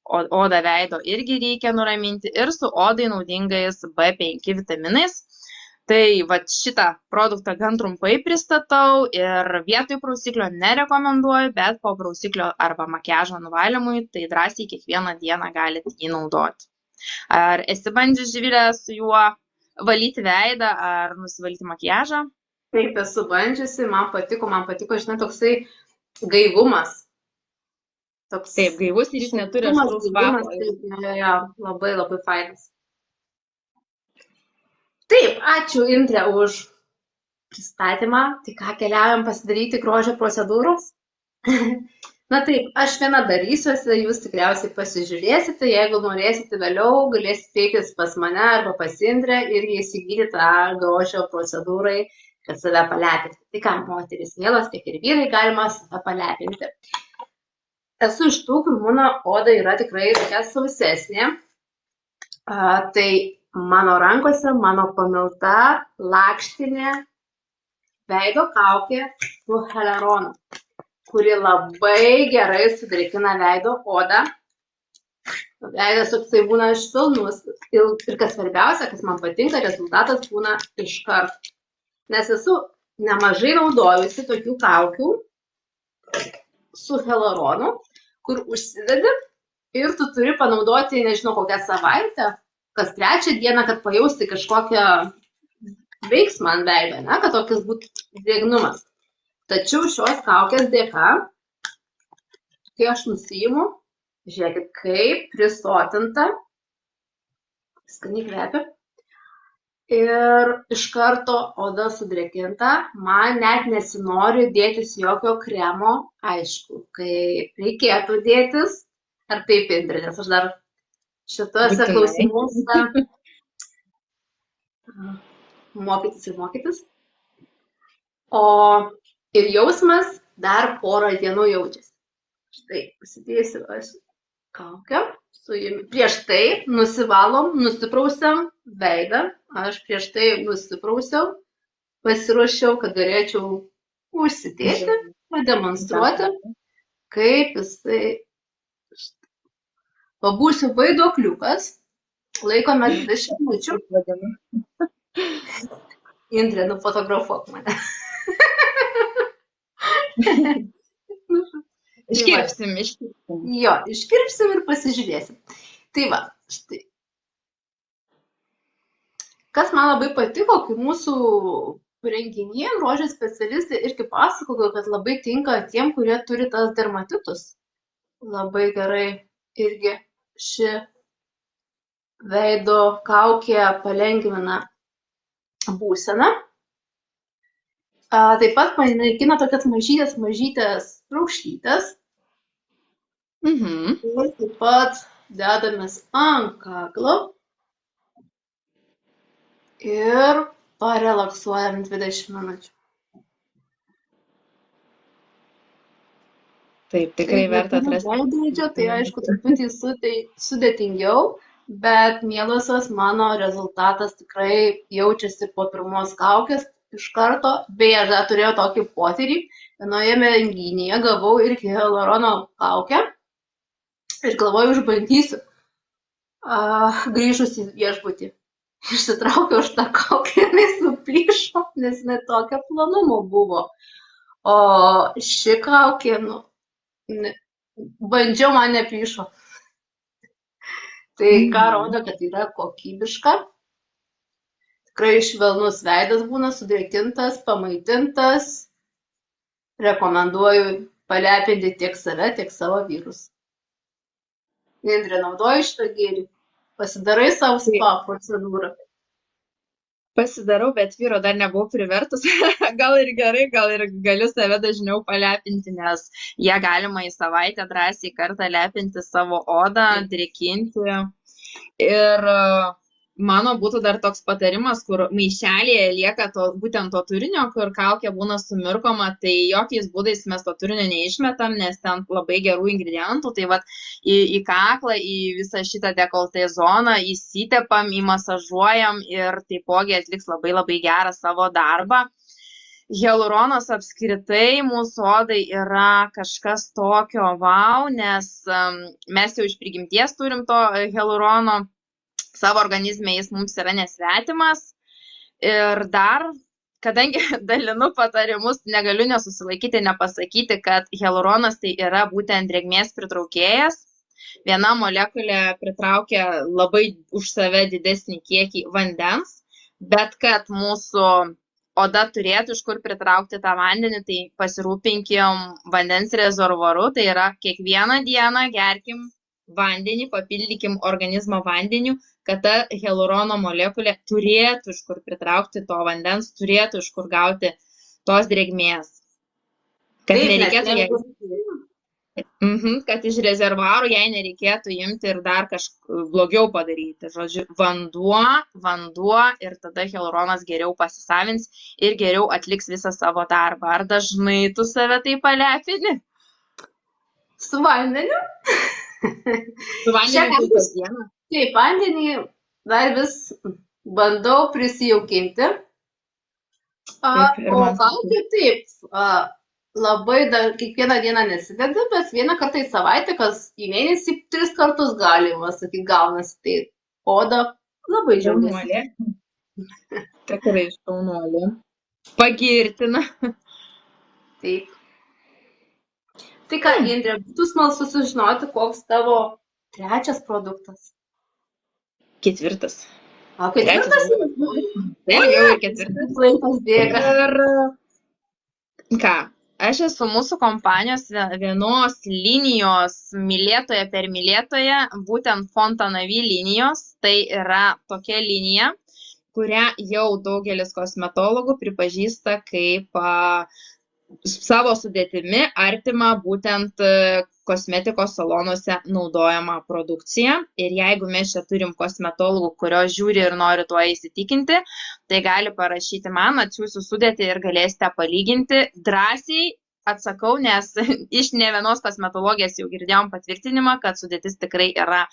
odą veido irgi reikia nuraminti ir su odai naudingais B5 vitaminais. Tai šitą produktą gan trumpai pristatau ir vietoj prausiklio nerekomenduoju, bet po prausiklio arba makiažo nuvalymui, tai drąsiai kiekvieną dieną galite jį naudoti. Ar esi bandžius, Živilė, su juo valyti veidą ar nusivalyti makiažą?
Taip, esu bandžiusi, man patiko, žinai, toksai gaivumas.
Taip, gaivus ir jis neturi aštraus kvapo.
Labai, labai fainas. Taip, ačiū Indre už pristatymą. Tai ką, keliaujam pasidaryti grožio procedūros? Na taip, aš viena darysiuosi, jūs tikriausiai pasižiūrėsite, jeigu norėsite vėliau, galėsite eiti pas mane arba pas Indrę ir įsigyti tą grožio procedūrai, kad save palepinti. Tai ką, moteris mielos, tiek ir vyrai galima save palepinti. Esu iš tų, kur mano oda yra tikrai tokia sausesnė. Tai mano rankose, mano pamilta lakštinė veido kaukė su hialuronų, kuri labai gerai sudrėkina veido odą. Veidas toksai būna švelnus ir kas svarbiausia, kas man patinka, rezultatas būna iš karto. Nes esu nemažai naudojusi tokių kaukių su hialuronu, kur užsidedi ir tu turi panaudoti, nežinau, kokią savaitę, kas 3 dieną, kad pajausti kažkokią veiksmą ant veido, kad tokias būtų drėgnumas. Tačiau šios kaukės dėka, kai aš nusiimu, žiūrėkit, kaip prisotinta, skaniai kvepia, ir iš karto oda sudrėkinta, man net nesinori dėtis jokio kremo, aišku, kai reikėtų dėtis, ar taip, Indrė, nes aš dar šituose klausimuose mokytis. O ir jausmas dar porą dienų jaučiasi. Štai, pasidėsiu aš kaukę. Prieš tai nusivalom, nusiprausiam veidą. Aš prieš tai nusiprausiau, pasiruošiau, kad galėčiau užsidėti, pademonstruoti, kaip jisai. Pabūsiu vaiduokliukas, laikome 20 minučių. Indrė, nufotografuok mane.
Iškirpsim.
Jo, iškirpsim ir pasižiūrėsim. Tai va, štai. Kas man labai patiko, kai mūsų renginyje grožio specialistai irgi pasakojo, kad labai tinka tiem, kurie turi tas dermatitus. Labai gerai irgi ši veido kaukė palengvina būseną. Taip pat panaikina tokias mažytės raukšlytes. Ir taip pat dedamės ant kaklo ir parelaksuojam 20 minučių.
Taip, tikrai verta atrasti.
Veidrodžio, tai aišku, truputį sudėtingiau, bet mielosios mano rezultatas tikrai jaučiasi po pirmos kaukės iš karto. Beje, aš dar turėjau tokį potyrį, vienoje renginyje gavau irgi hialurono kaukę ir galvoju, išbandysiu. Grįžus į viešbutį. Išsitraukiau aš tą kaukę, jinai suplyšo, nes jinai tokio plonumo buvo. O ši kaukė, bandžiau, man neplyšo. Tai ką rodo, kad yra kokybiška. Tikrai švelnus veidas būna, sudrėkintas, pamaitintas. Rekomenduoju palepinti tiek save, tiek savo vyrus. Indrė, naudoju šitą gėrį. Pasidarai savo spa procedūrą.
Pasidarau, bet vyro dar nebuvau privertus. Gal ir gerai, gal ir galiu save dažniau palepinti, nes ją galima į savaitę drąsiai kartą lepinti savo odą, drėkinti. Ir mano būtų dar toks patarimas, kur maišelėje lieka būtent to turinio, kur kaukė būna sumirkoma, tai jokiais būdais mes to turinio neišmetam, nes ten labai gerų ingredientų. Tai vat į kaklą, į visą šitą dekoltė zoną įsitepam, įmasažuojam ir taipogi atliks labai labai gerą savo darbą. Hialuronas apskritai mūsų odai yra kažkas tokio wow, nes mes jau iš prigimties turim to hialurono. Savo organizme jis mums yra nesvetimas ir dar, kadangi dalinu patarimus, negaliu nesusilaikyti, nepasakyti, kad hialuronas tai yra būtent drėgmės pritraukėjas. Viena molekulė pritraukia labai už save didesnį kiekį vandens, bet kad mūsų oda turėtų iš kur pritraukti tą vandenį, tai pasirūpinkim vandens rezervuaru, tai yra kiekvieną dieną gerkim vandenį, papildykim organizmą vandeniu, kad ta hialurono molekulė turėtų iš kur pritraukti to vandens, turėtų iš kur gauti tos drėgmės. Kad nereikėtų kad iš rezervuarų jai nereikėtų imti ir dar blogiau padaryti. Žodžiu, vanduo ir tada hialuronas geriau pasisavins ir geriau atliks visą savo darbą. Ar dažnai tu save tai palepini?
Su vandeniu?
Su vandeniu kasdieną?
Taip, vandenį dar vis bandau prisijaukinti. O kaukė taip, labai kiekvieną dieną nesidedu, bet vieną kartą į savaitę, kas į mėnesį 3 kartus galima, sakyti, gaunasi. Tai oda labai džiaugiasi.
Tikrai šaunuolė. Pagirtina.
Taip. Tai ką, Indrė, būtų smalsu sužinoti, koks tavo 3 produktas?
4.
O 4?
Jau ir 4.
Laikas bėga.
Ir ką, aš esu mūsų kompanijos vienos linijos mylėtoja per mylėtoją, būtent Fontanavy linijos. Tai yra tokia linija, kurią jau daugelis kosmetologų pripažįsta kaip savo sudėtimi artima būtent kosmetikos salonuose naudojama produkcija. Ir jeigu mes čia turim kosmetologų, kurios žiūri ir nori tuo įsitikinti, tai gali parašyti man, atsiųsiu sudėtį ir galėsite palyginti. Drąsiai atsakau, nes iš ne vienos kosmetologės jau girdėjom patvirtinimą, kad sudėtis tikrai yra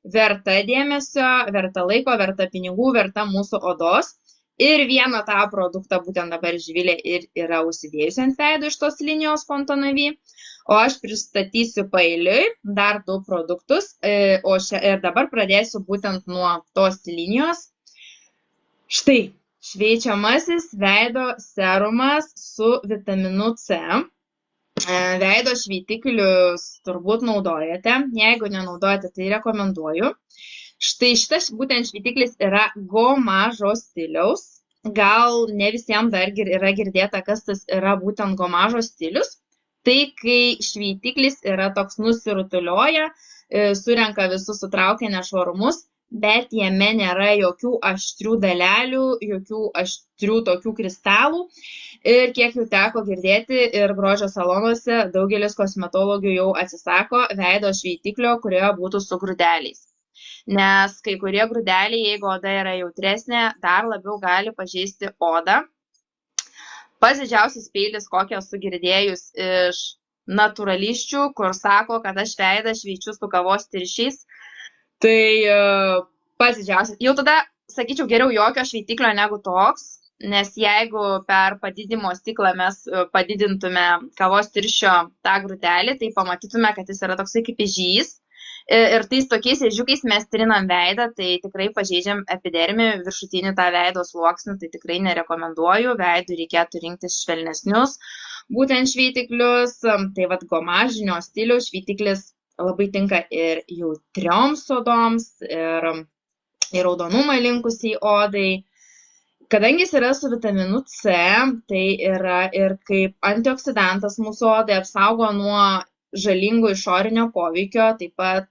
verta dėmesio, verta laiko, verta pinigų, verta mūsų odos. Ir vieną tą produktą būtent dabar Živilė ir yra užsidėjusi ant veido iš tos linijos Fontanavy. O aš pristatysiu paeiliui dar 2 produktus. Ir dabar pradėsiu būtent nuo tos linijos. Štai, šveičiamasis veido serumas su vitaminu C. Veido šveitiklius turbūt naudojate. Jeigu nenaudojate, tai rekomenduoju. Štai šitas būtent šveitiklis yra Go mažo stiliaus. Gal ne visiems dar yra girdėta, kas tas yra būtent Go mažo stilius. Tai kai šveitiklis yra toks nusirutulioja, surenka visus, sutraukia nešvarumus, bet jame nėra jokių aštrių dalelių, jokių aštrių tokių kristalų. Ir kiek jau teko girdėti ir grožio salonuose, daugelis kosmetologių jau atsisako veido šveitiklio, kurioje būtų su grūdeliais. Nes kai kurie grūdeliai, jeigu oda yra jautresnė, dar labiau gali pažeisti odą. Pats didžiausias peilis, kokią esu girdėjus iš natūrališčių, kur sako, kad aš veidą šveičiu su kavos tirščiais, tai pats didžiausias. Jau tada, sakyčiau, geriau jokio šveitiklio negu toks, nes jeigu per padidimo stiklą mes padidintume kavos tirščio tą grūdelį, tai pamatytume, kad jis yra toksai kaip ežys. Ir tais tokiais ežiukais mes trinam veidą, tai tikrai pažeidžiam epidermį, viršutinį tą veido sluoksnį, tai tikrai nerekomenduoju. Veidui reikėtų rinktis švelnesnius, būtent šveitiklius. Tai vat gomažinio stiliaus šveitiklis labai tinka ir jautrioms odoms, ir raudonumą linkusiai odai. Kadangi jis yra su vitaminu C, tai yra ir kaip antioksidantas mūsų odai, apsaugo nuo žalingų išorinio poveikio, taip pat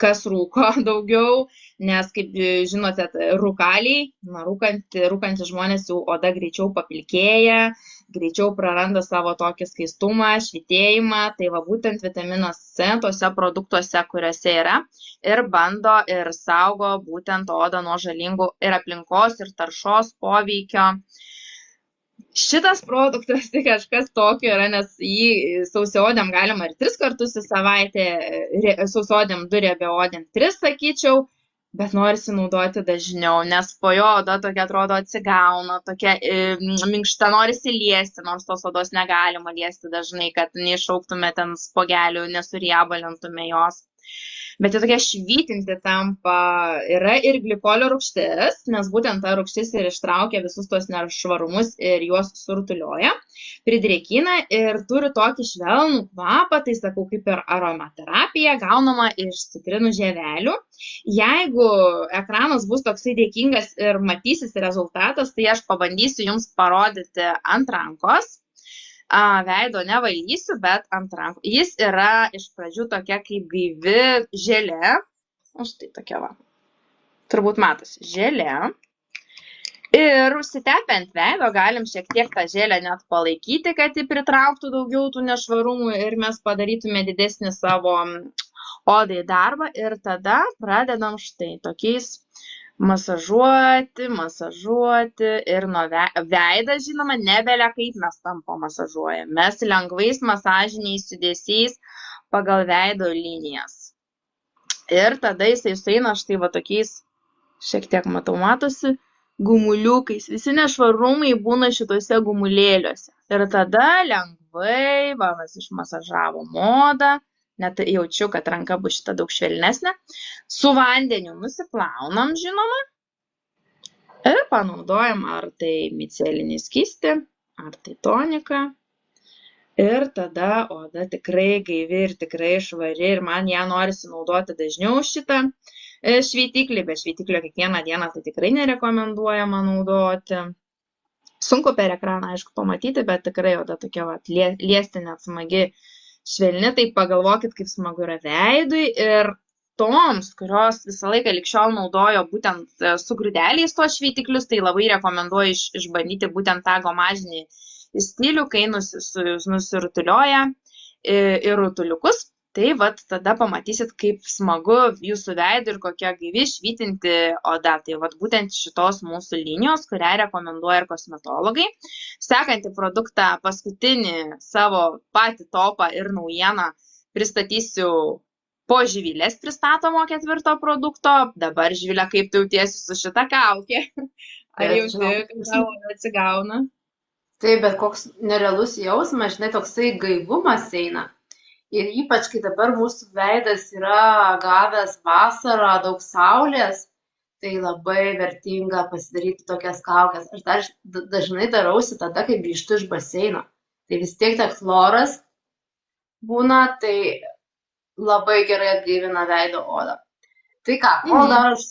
kas rūko daugiau, nes, kaip žinote, rūkaliai, rūkantys žmonės jau oda greičiau papilkėja, greičiau praranda savo tokį skaistumą, švytėjimą, tai va būtent vitaminas C tose produktuose, kuriuose yra, ir bando ir saugo būtent odą nuo žalingų ir aplinkos, ir taršos poveikio. Šitas produktas tai kažkas tokio yra, nes jį sausiaodėm galima ir 3 kartus į savaitę, sausiaodėm 2, riebiaodėm 3, sakyčiau, bet norisi naudoti dažniau, nes po jo oda tokia atrodo atsigauna, tokia minkšta, norisi liesti, nors tos odos negalima liesti dažnai, kad neišauktume ten spogelių, nesuriebalintume jos. Bet jau tokia švytinti tampa. Yra ir glikolio rūgštis, nes būtent ta rūgštis ir ištraukia visus tos nešvarumus ir juos surutulioja, pridrėkina ir turi tokį švelnų kvapą, tai sakau, kaip ir aromaterapija, gaunama iš citrinų žievelių. Jeigu ekranas bus toksai dėkingas ir matysis rezultatas, tai aš pabandysiu jums parodyti ant rankos. Veido nevalysiu, bet ant rankų. Jis yra iš pradžių tokia kaip gaivi želė. Štai tokia va. Turbūt matosi želė. Ir užsitepę ant veido galim šiek tiek tą želę net palaikyti, kad jį pritrauktų daugiau tų nešvarumų ir mes padarytume didesnį savo odai darbą. Ir tada pradedam štai tokiais masažuoti ir nuo veidą, žinoma, nebelia kaip mes tam pamasažuojam. Mes lengvais masažiniais judesiais pagal veido linijas. Ir tada jisai sueina štai va tokiais, šiek tiek matosi, gumuliukais. Visi nešvarumai būna šitose gumulėliuose. Ir tada lengvai, va, mes išmasažavom odą. Net jaučiu, kad ranka bus šita daug švelnesnė. Su vandeniu nusiplaunam, žinoma. Ir panaudojam ar tai micelinį skystį, ar tai toniką. Ir tada oda tikrai gaivi ir tikrai švari. Ir man ją norisi naudoti dažniau šitą šveitiklį. Be šveitiklio kiekvieną dieną tai tikrai nerekomenduojama naudoti. Sunku per ekraną, aišku, pamatyti, bet tikrai oda tokia va, liesti net smagi, švelni, tai pagalvokit, kaip smagu yra veidui. Ir toms, kurios visą laiką lig šiol naudojo būtent su grūdeliais tos šveitiklius, tai labai rekomenduoju išbandyti būtent tą gomažinį stilių, kai nusirutulioja ir rutuliukus. Tai vat tada pamatysit, kaip smagu jūsų veidui ir kokia gaivi švytinti oda. Tai vat būtent šitos mūsų linijos, kurią rekomenduoja ir kosmetologai. Sekantį produktą, paskutinį savo patį topą ir naujieną pristatysiu po Živilės pristatomo 4. produkto. Dabar, Živilė, kaip tu jautiesi su šita kaukė? Ar
Bet,
jauti,
žinau,
kad tavo atsigauna?
taip, bet koks nerealus jausmas, žinai, toksai gaivumas eina. Ir ypač, kai dabar mūsų veidas yra gavęs vasarą, daug saulės, tai labai vertinga pasidaryti tokias kaukes. Aš dažnai darausi tada, kai grįžtu iš baseino. Tai vis tiek tas chloras būna, tai labai gerai atgaivina veido odą. Tai ką, kol dar aš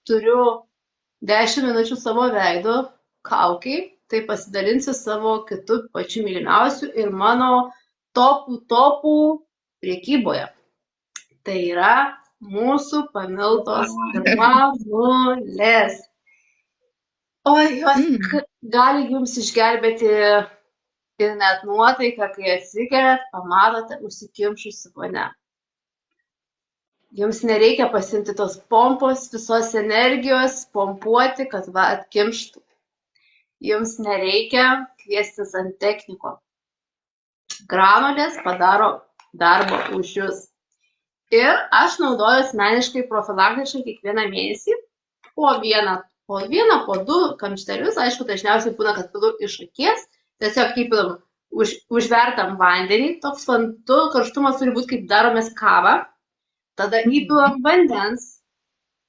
turiu 10 minučių savo veido kaukiai, tai pasidalinsiu savo kitų pačių mylimiausių ir mano topų prekyboje. Tai yra mūsų pamiltos granulės. Oi, jos gali jums išgelbėti ir net nuotaiką, kai atsigeriat, pamatote užsikimšusi vonę. Jums nereikia pasimti tos pompos, visos energijos, pompuoti, kad va atkimštų. Jums nereikia kviestis santechniko. Granulės padaro darbą už jūs. Ir aš naudoju asmeniškai profilaktiškai kiekvieną mėnesį po vieną, po du kamštelius. Aišku, dažniausiai būna, kad pilu iš akies. Tiesiog įpilam užvertam vandenį. Toks karštumas turi būti, kaip daromės kavą. Tada įpilam vandens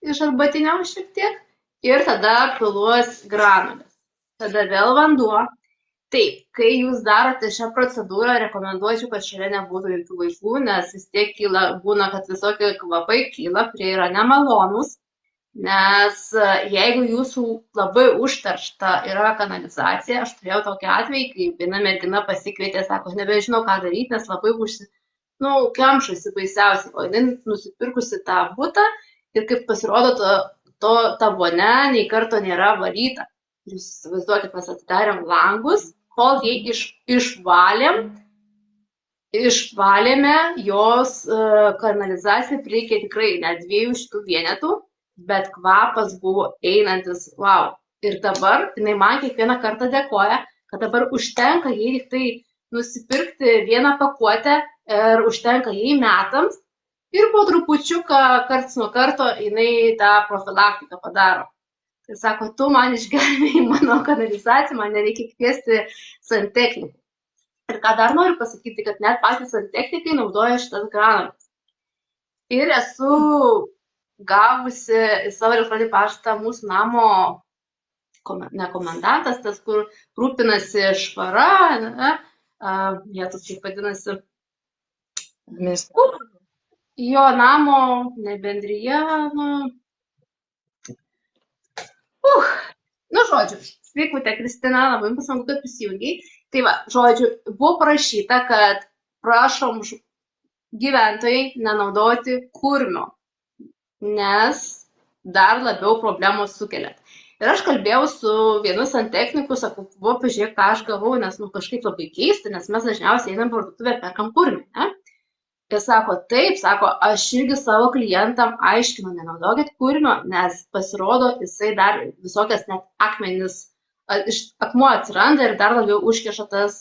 iš arbatinio šiek tiek ir tada piluos granulės. Tada vėl vanduo. Taip, kai jūs darote šią procedūrą, rekomenduočiau, kad šalia nebūtų jokių vaikų, nes vis tiek būna, kad visokie kvapai kyla, kurie yra nemalonūs, nes jeigu jūsų labai užteršta yra kanalizacija, aš turėjau tokį atvejį, kai viena mergina pasikvietė, sako, nebežinau, ką daryti, nes labai kemšasi baisiausiai, o jinai nusipirkusi tą butą ir kaip pasirodo, ta vonia nei karto nėra valyta. Jūs įsivaizduokit, mes atidarėm langus, kol jį išvalėme, jos kanalizaciją prireikė tikrai net 200 vienetų, bet kvapas buvo einantis, wow. Ir dabar jinai man kiekvieną kartą dėkoja, kad dabar užtenka jai tik tai nusipirkti vieną pakuotę ir užtenka jai metams ir po trupučiuką karts nuo karto jinai tą profilaktiką padaro. Tai sako, tu man išgelbėjai mano kanalizaciją, man nereikia kviesti santechnikų. Ir ką dar noriu pasakyti, kad net patys santechnikai naudoja šitas granulės. Ir esu gavusi į savo elektroninį paštą mūsų namo, ne komendantas, tas, kur rūpinasi švara, jie tas kaip vadinasi, jo namo, ne bendryje, žodžiu, sveikute, Kristina, labai smagu, kad prisijungiai. Tai va, žodžiu, buvo parašyta, kad prašom gyventojai nenaudoti kurmio, nes dar labiau problemos sukelia. Ir aš kalbėjau su vienu santechniku, sakau, pažiūrėk, ką aš gavau, nes kažkaip labai keista, nes mes dažniausiai einam parduotuvę ir perkam kurmį, ne? Ir sako, taip, sako, aš irgi savo klientam aiškinu, nenaudokit kurmio, nes pasirodo, jisai dar visokias net akmenis, akmuo atsiranda ir dar labiau užkeša tas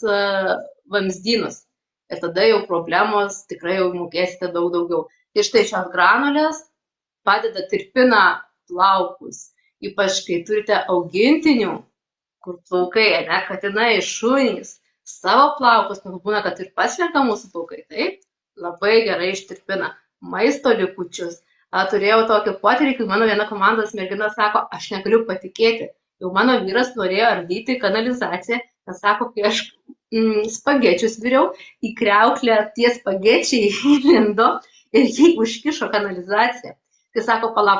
vamzdynus. Ir tada jau problemos tikrai jau mokėsite daug daugiau. Ir štai šios granulės padeda tirpina plaukus, ypač kai turite augintinių, kur plaukai, ne, katinai, šunys, savo plaukus, būna, kad ir paslenka mūsų plaukai, taip? Labai gerai ištirpina maisto likučius. Turėjau tokį potyrį, kai mano viena komandos mergina sako, aš negaliu patikėti. Jau mano vyras norėjo ardyti kanalizaciją, nes sako, kai aš spagečius viriau, į kriauklę tie spagečiai įlindo ir jį užkišo kanalizaciją. Tai sako, pala,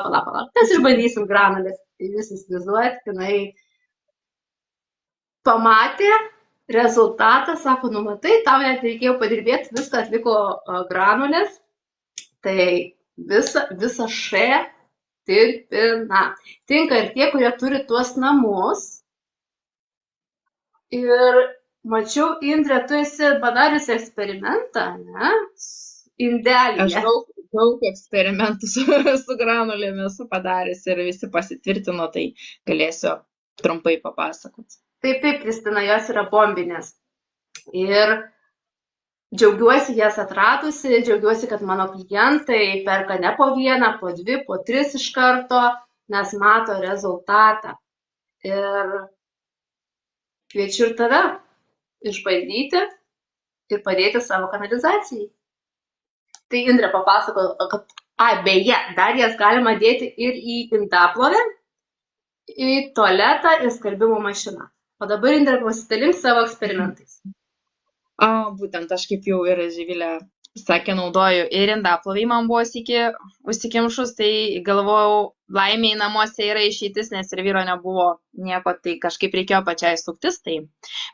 mes išbandysim granulės. Tai jūs įsivaizduojat, jinai pamatė rezultatą, sako, matai, tau net reikėjo padirbėti, viską atliko granulės, tai visa šė tirpina. Tinka ir tie, kurie turi tuos namus. Ir mačiau, Indrė, tu esi padariusi eksperimentą, ne? Indelyje.
Aš daug eksperimentų su granulėmis padaręs ir visi pasitvirtino, tai galėsiu trumpai papasakoti.
Taip, Kristina, jos yra bombinės. Ir džiaugiuosi jas atradusi, džiaugiuosi, kad mano klientai perka ne po vieną, po dvi, po tris iš karto, nes mato rezultatą. Ir kviečiu ir tave išbandyti ir padėti savo kanalizacijai. Tai Indrė papasako, kad, beje, dar jas galima dėti ir į indaplovę, į tualetą ir skalbimo mašiną. O dabar Indrė pasidalink savo eksperimentais.
Būtent aš kaip jau ir Živilė sakė, naudoju ir indaplovį, man buvo užsikimšus, tai galvojau, laimiai namuose yra išeitis, nes ir vyro nebuvo nieko, tai kažkaip reikėjo pačiai suktis, tai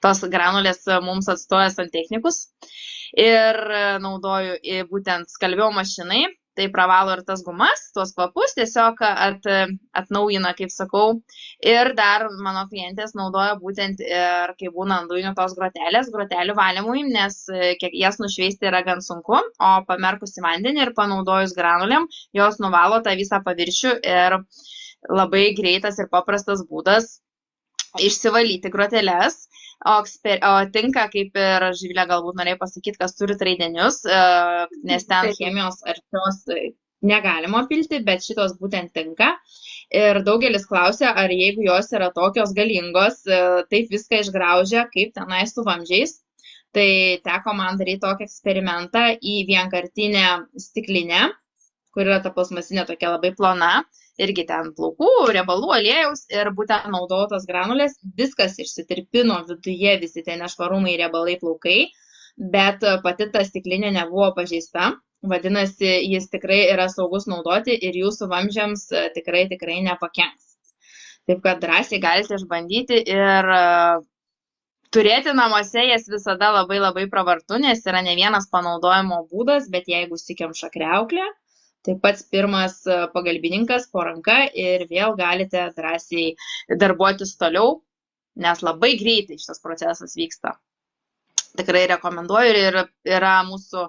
tos granulės mums atstoja santechnikus ir naudoju būtent skalbimo mašinai, tai pravalo ir tas gumas, tuos kvapus, tiesiog atnaujina, kaip sakau. Ir dar mano klientės naudoja būtent ir, kai būna ant dujinių tos grotelių valymui, nes jas nušveisti yra gan sunku, o pamerkus į vandenį ir panaudojus granulėm, jos nuvalo tą visą paviršių ir labai greitas ir paprastas būdas išsivalyti groteles. O tinka, kaip ir Živilė galbūt norėjo pasakyti, kas turi traidenius, nes ten chemijos arčios negalima pilti, bet šitos būtent tinka. Ir daugelis klausia, ar jeigu jos yra tokios galingos, taip viską išgraužia, kaip tenai su vamzdžiais. Tai teko man daryti tokį eksperimentą į vienkartinę stiklinę, kur yra ta plasmasinė tokia labai plona. Irgi ten plaukų, riebalų, aliejaus ir būtent naudojau tos granulės, viskas išsitirpino viduje, visi tie nešvarumai, riebalai, plaukai, bet pati ta stiklinė nebuvo pažeista, vadinasi, jis tikrai yra saugus naudoti ir jūsų vamzdžiams tikrai nepakenks. Taip kad drąsiai galite išbandyti ir turėti namuose jas visada labai pravartu, nes yra ne vienas panaudojimo būdas, bet jeigu užsikemša kriauklė, tai pats pirmas pagalbininkas po ranka ir vėl galite drąsiai darbuotis toliau, nes labai greitai šitas procesas vyksta. Tikrai rekomenduoju ir yra mūsų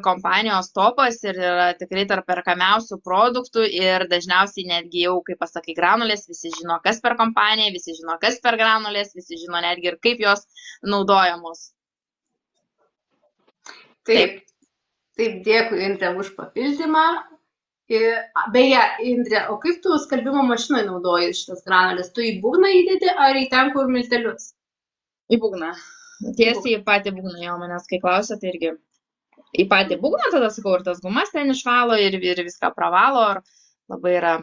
kompanijos topas ir yra tikrai tarp perkamiausių produktų ir dažniausiai netgi jau, kaip pasakai, granulės, visi žino, kas per kompaniją, visi žino, kas per granulės, visi žino netgi ir kaip jos naudojamos.
Taip, dėkui Indrė už papildymą. Beje, Indrė, o kaip tu skalbimo mašinoje naudoji šitas granulės? Tu į būgną įdedi ar į ten, kur miltelius?
Į būgną. Tiesiai į patį būgną, jau manęs kai klausia, tai irgi į patį būgną, tada sakau, ir tas gumas ten išvalo ir viską pravalo, ir labai yra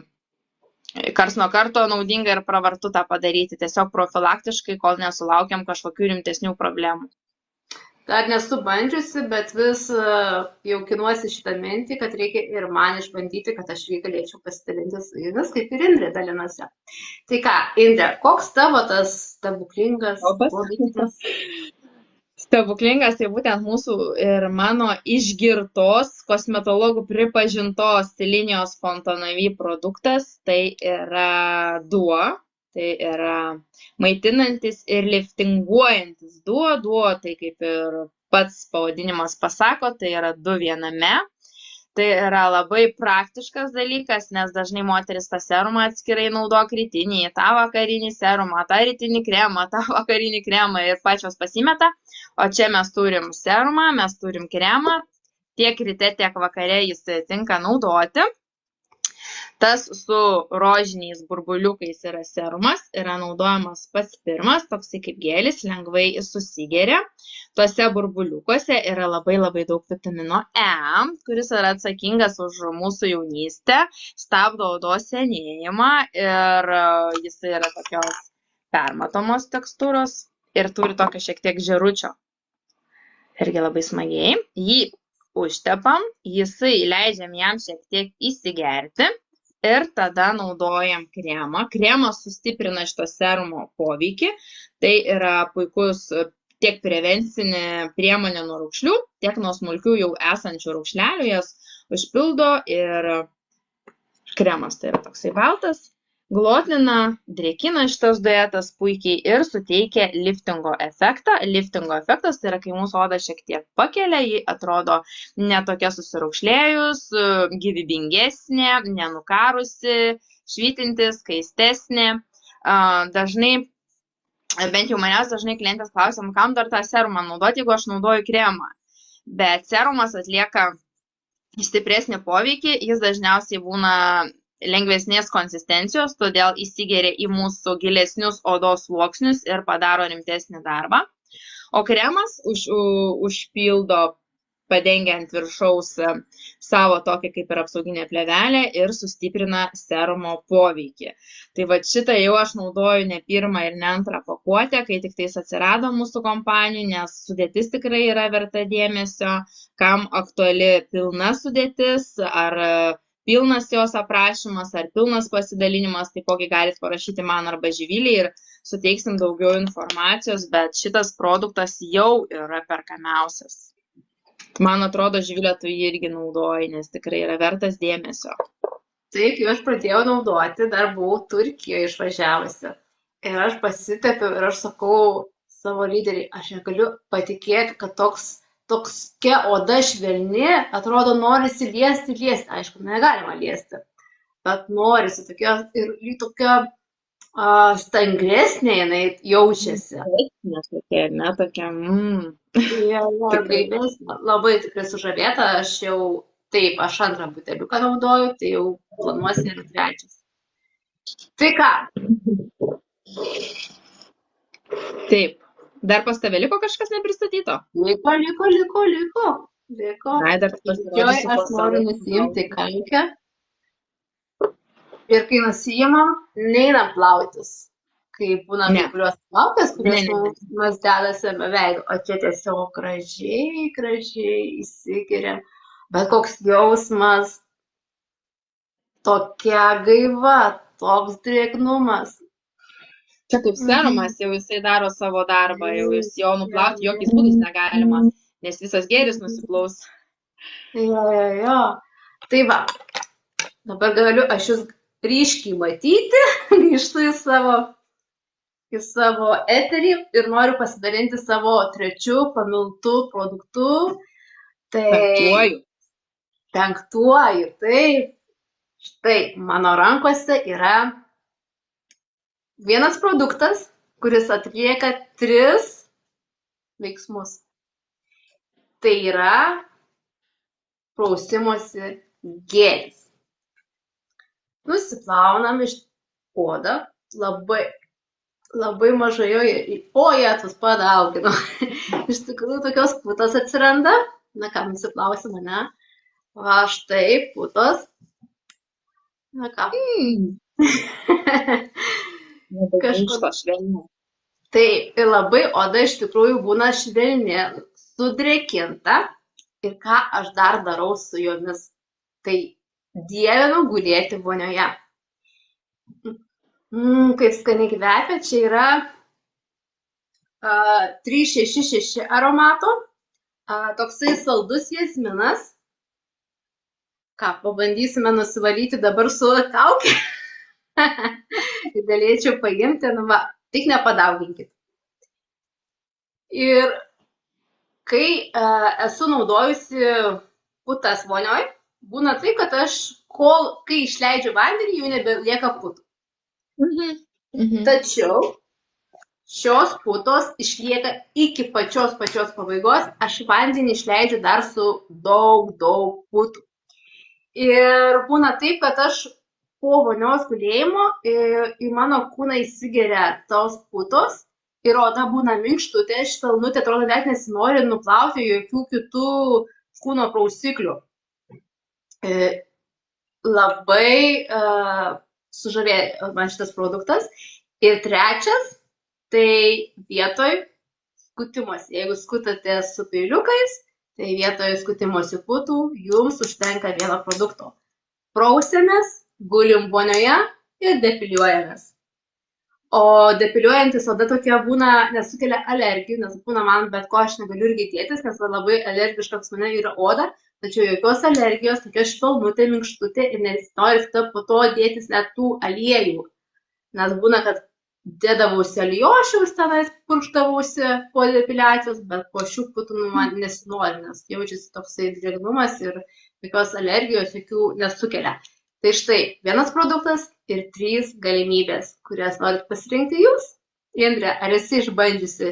kars nuo karto naudinga ir pravartu tą padaryti, tiesiog profilaktiškai, kol nesulaukiam kažkokių rimtesnių problemų.
Dar nesu bandžiusi, bet vis jaukinuosi šitą mintį, kad reikia ir man išbandyti, kad aš galėčiau pasidalinti su jumis, kaip ir Indrė dalinasi. Tai ką, Indrė, koks tavo tas stebuklingas produktas?
Stebuklingas tai būtent mūsų ir mano išgirtos, kosmetologų pripažintos linijos Fontanavy produktas, tai yra duo. Tai yra maitinantis ir liftinguojantis duo. Duo, tai kaip ir pats pavadinimas pasako, tai yra 2 viename. Tai yra labai praktiškas dalykas, nes dažnai moteris tą serumą atskirai naudok rytinį, tą vakarinį serumą, tą rytinį kremą, tą vakarinį kremą ir pačios pasimeta. O čia mes turim serumą, mes turim kremą, tiek ryte, tiek vakare jis tinka naudoti. Tas su rožiniais burbuliukais yra serumas, yra naudojamas pats pirmas, toksai kaip gelis, lengvai susigeria. Tuose burbuliukuose yra labai daug vitamino E, kuris yra atsakingas už mūsų jaunystę, stabdo odos senėjimą ir jis yra tokios permatomos tekstūros ir turi tokio šiek tiek žėručio. Irgi labai smagiai. Jį užtepam, jisai leidžiam jam šiek tiek įsigerti. Ir tada naudojam kremą. Kremas sustiprina šito serumo poveikį. Tai yra puikus tiek prevencinė priemonė nuo raukšlių, tiek nuo smulkių jau esančių raukšlelių. Jas užpildo ir kremas tai yra toksai baltas. Glotnina, drėkina šitas duetas puikiai ir suteikia liftingo efektą. Liftingo efektas tai yra, kai mūsų oda šiek tiek pakelia, ji atrodo netokia susiraukšlėjus, gyvybingesnė, nenukarusi, švytinti, skaistesnė. Dažnai, bent jau manęs dažnai klientės klausia, kam dar tą serumą naudoti, jeigu aš naudoju kremą. Bet serumas atlieka stipresnį poveikį, jis dažniausiai būna lengvesnės konsistencijos, todėl įsigeria į mūsų gilesnius odos sluoksnius ir padaro rimtesnį darbą. O kremas užpildo, padengia ant viršaus savo tokį kaip ir apsauginę plėvelę ir sustiprina serumo poveikį. Tai va šitą jau aš naudoju ne pirmą ir ne antrą pakuotę, kai tik tais atsirado mūsų kompanijų, nes sudėtis tikrai yra verta dėmesio, kam aktuali pilna sudėtis, ar pilnas jos aprašymas, ar pilnas pasidalinimas, taipogi galite parašyti man arba Živilei ir suteiksim daugiau informacijos, bet šitas produktas jau yra perkamiausias. Man atrodo, Živilė, tu jį irgi naudoji, nes tikrai yra vertas dėmesio.
Taip, jau aš pradėjau naudoti, dar buvau Turkijoje išvažiavusi. Ir aš pasitepiau ir aš sakau savo lyderiai, aš negaliu patikėti, kad tokia oda švelni, atrodo, norisi liesti. Aišku, negalima liesti, bet norisi tokia stangresnė jinai jaučiasi.
Tokia.
Labai tikrai sužavėta, aš antrą buteliuką naudoju, tai jau planuosi ir trečias. Tai ką?
Taip. Dar pas tave liko kažkas nepristatyto?
Liko.
Ai, dar pasirodysiu
aš noriu nusiimti kaukę. Ir kai nusiimam, neinam plautis. Kai būna kai kurios kaukės, kurios mes dedame veidą, o čia tiesiog gražiai įsigeriam. Bet koks jausmas, tokia gaiva, toks drėgnumas.
Čia kaip serumas, jau jisai daro savo darbą, jau nuplauti jokiais būdais negalima, nes visas gėris nusiplaus.
Jo. Tai va, dabar galiu aš jūs ryškiai matyti, grįžtu į savo eterį ir noriu pasidalinti savo trečiu pamiltų produktu. Penktuoju, taip. Štai, mano rankose yra vienas produktas, kuris atlieka 3 veiksmus. Tai yra prausimosi gelis. Nusiplaunam iš odą, labai mažai jas padaugino. Iš tikrųjų, tokios putos atsiranda. Na ką, nusiplausim, ne? Va, štai putos. Na ką.
Kažko švelni.
Taip, ir labai oda iš tikrųjų būna švelni, sudrėkinta. Ir ką aš dar darau su jomis? Tai dievinu gulėti vonioje. Kaip skaniai kvepia, čia yra 366 aromato, toksai saldus jasminas. Ką, pabandysime nusivalyti dabar su kauke. Galėčiau paimti, tik nepadauginkit. Ir kai esu naudojusi putas vonioj, būna tai, kad kai išleidžiu vandenį, jau nebelieka putų. Tačiau šios putos išlieka iki pačios pabaigos, aš vandenį išleidžiu dar su daug putų. Ir būna taip, kad aš po vonios gulėjimo į mano kūną įsigeria tos putos ir oda būna minkštutė, švelnutė, atrodo net nesinori nuplauti jokių kitų kūno prausiklių. Labai sužavėjo man šitas produktas. Ir trečias, tai vietoj skutimosi. Jeigu skutate su peiliukais, tai vietoj skutimosi putų jums užtenka vieno produkto. Prausiamės, gulim vonioje ir depiliuojamės. O depiliuojantis oda tokia būna, nesukelia alergijų, nes būna man bet ko aš negaliu irgi dėtis, nes labai alergiška pas mane yra oda. Tačiau jokios alergijos, tokia švelnutė, minkštutė ir nesinori po to dėtis net tų aliejų. Nes būna, kad dėdavausi alijošiaus tenais, purkštavausi po depiliacijos, bet po šių putų man nesinori, nes jaučiasi toksai drėgnumas ir jokios alergijos jokių nesukelia. Tai štai, vienas produktas ir 3 galimybės, kurias norit pasirinkti jūs. Indrė, ar esi išbandžiusi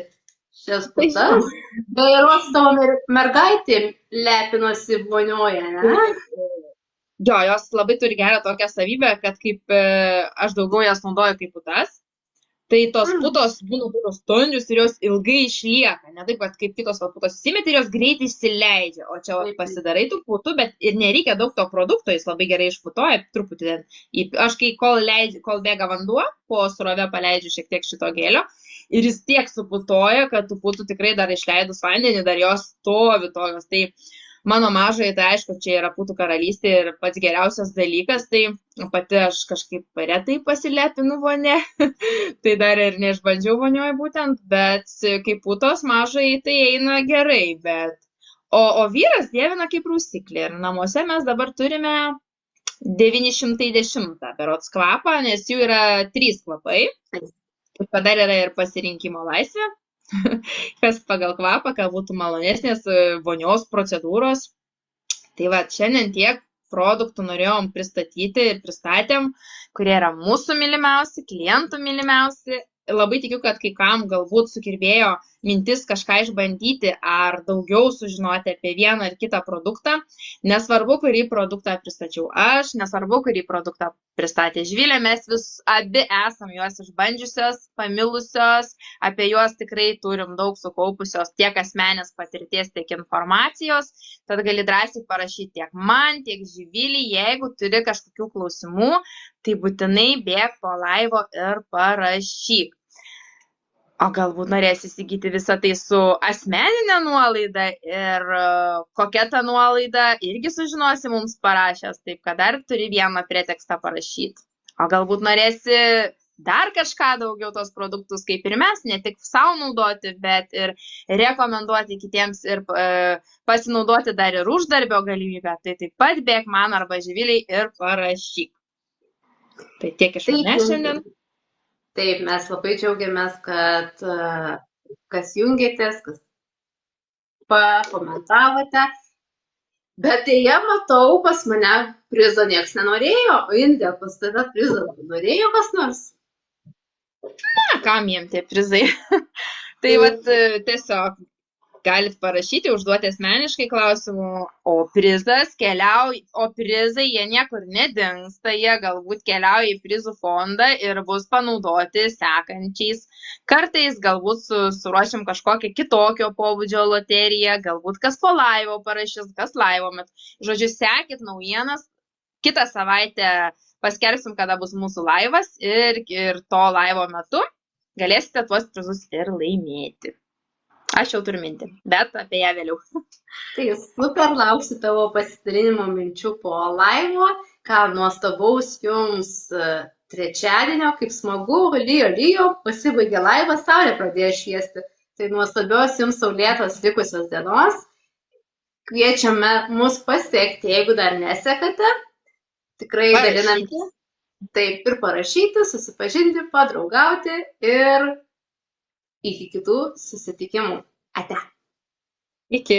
šias putas? Beje, savo mergaitė lepinosi vonioje, ne?
Jo, jos labai turi gerą tokią savybę, kad kaip aš daugiau jas naudoju kaip putas, tai tos
Mm,
putos būna tokios standžius ir jos ilgai išlieka. Ne taip, kad kaip kitos va, putos įsimeti ir jos greitai išsileidžia. O čia va,
taip, taip.
pasidarai tų putų, bet ir nereikia daug to produkto, jis labai gerai išputoja, truputį ten. Aš kai kol bėga vanduo, po srove paleidžiu šiek tiek šito gėlio. Ir jis tiek suputoja, kad tų putų tikrai dar išleidus vandenį, dar jos stovi tokios. Tai mano mažai, tai aišku, čia yra putų karalystė ir pats geriausias dalykas, tai pati aš kažkaip retai pasilepinu vonė, tai dar ir neišbandžiau vonioje būtent, bet kaip putos mažai tai eina gerai, bet. O vyras dievina kaip rausiklį ir namuose mes dabar turime 910 berods kvapą, nes jų yra 3 kvapai, taip dar yra ir pasirinkimo laisvė. Kas pagal kvapą, kad būtų malonesnės vonios procedūros. Tai va, šiandien tiek produktų norėjom pristatyti ir pristatėm, kurie yra mūsų mylimiausi, klientų mylimiausi. Labai tikiu, kad kai kam galbūt sukirbėjo mintis kažką išbandyti ar daugiau sužinoti apie vieną ar kitą produktą. Nesvarbu, kurį produktą pristačiau aš, nesvarbu, kurį produktą pristatė Živilė, mes vis abi esam juos išbandžiusios, pamilusios, apie juos tikrai turim daug sukaupusios tiek asmenės patirties, tiek informacijos, tad gali drąsiai parašyti tiek man, tiek Živilį, jeigu turi kažkokių klausimų, tai būtinai bėk po laivo ir parašyk. O galbūt norės įsigyti visą tai su asmeninė nuolaida ir kokia ta nuolaida irgi sužinosi mums parašęs, taip kad dar turi vieną pretekstą parašyti. O galbūt norėsi dar kažką daugiau tos produktus, kaip ir mes, ne tik savo naudoti, bet ir rekomenduoti kitiems ir pasinaudoti dar ir uždarbio galimybę. Tai taip pat bėk man arba Živiliai ir parašyk. Tai tiek iš manęs šiandien.
Taip, mes labai džiaugiamės, kad kas jungėtės, kas pakomentavote. Bet dėja, matau, pas mane prizo nieks nenorėjo, o Indė, pas tave prizo norėjo kas nors.
Na, kam jiem tie prizai? Tai vat tiesiog galit parašyti, užduoti asmeniškai klausimų, o prizai jie niekur nedingsta, jie galbūt keliauja į prizų fondą ir bus panaudoti sekančiais kartais, galbūt suruošim kažkokią kitokio pobūdžio loteriją, galbūt kas po laivo parašys, kas laivo metu. Žodžiu, sekit naujienas, kitą savaitę paskelbsim, kada bus mūsų laivas ir to laivo metu galėsite tuos prizus ir laimėti. Aš jau turiu mintį, bet apie ją vėliau.
Tai super, lauksiu tavo pasidalinimo minčių po laivo, ką nuostabaus jums trečiadienio, kaip smagu, lyjo, pasibaigė laivas, saulė pradėjo šviesti. Tai nuostabios jums saulėtos likusios dienos. Kviečiame mus pasiekti, jeigu dar nesekate, tikrai daliname taip ir parašyti, susipažinti, padraugauti ir iki kitų susitikimų. Ate.
Iki.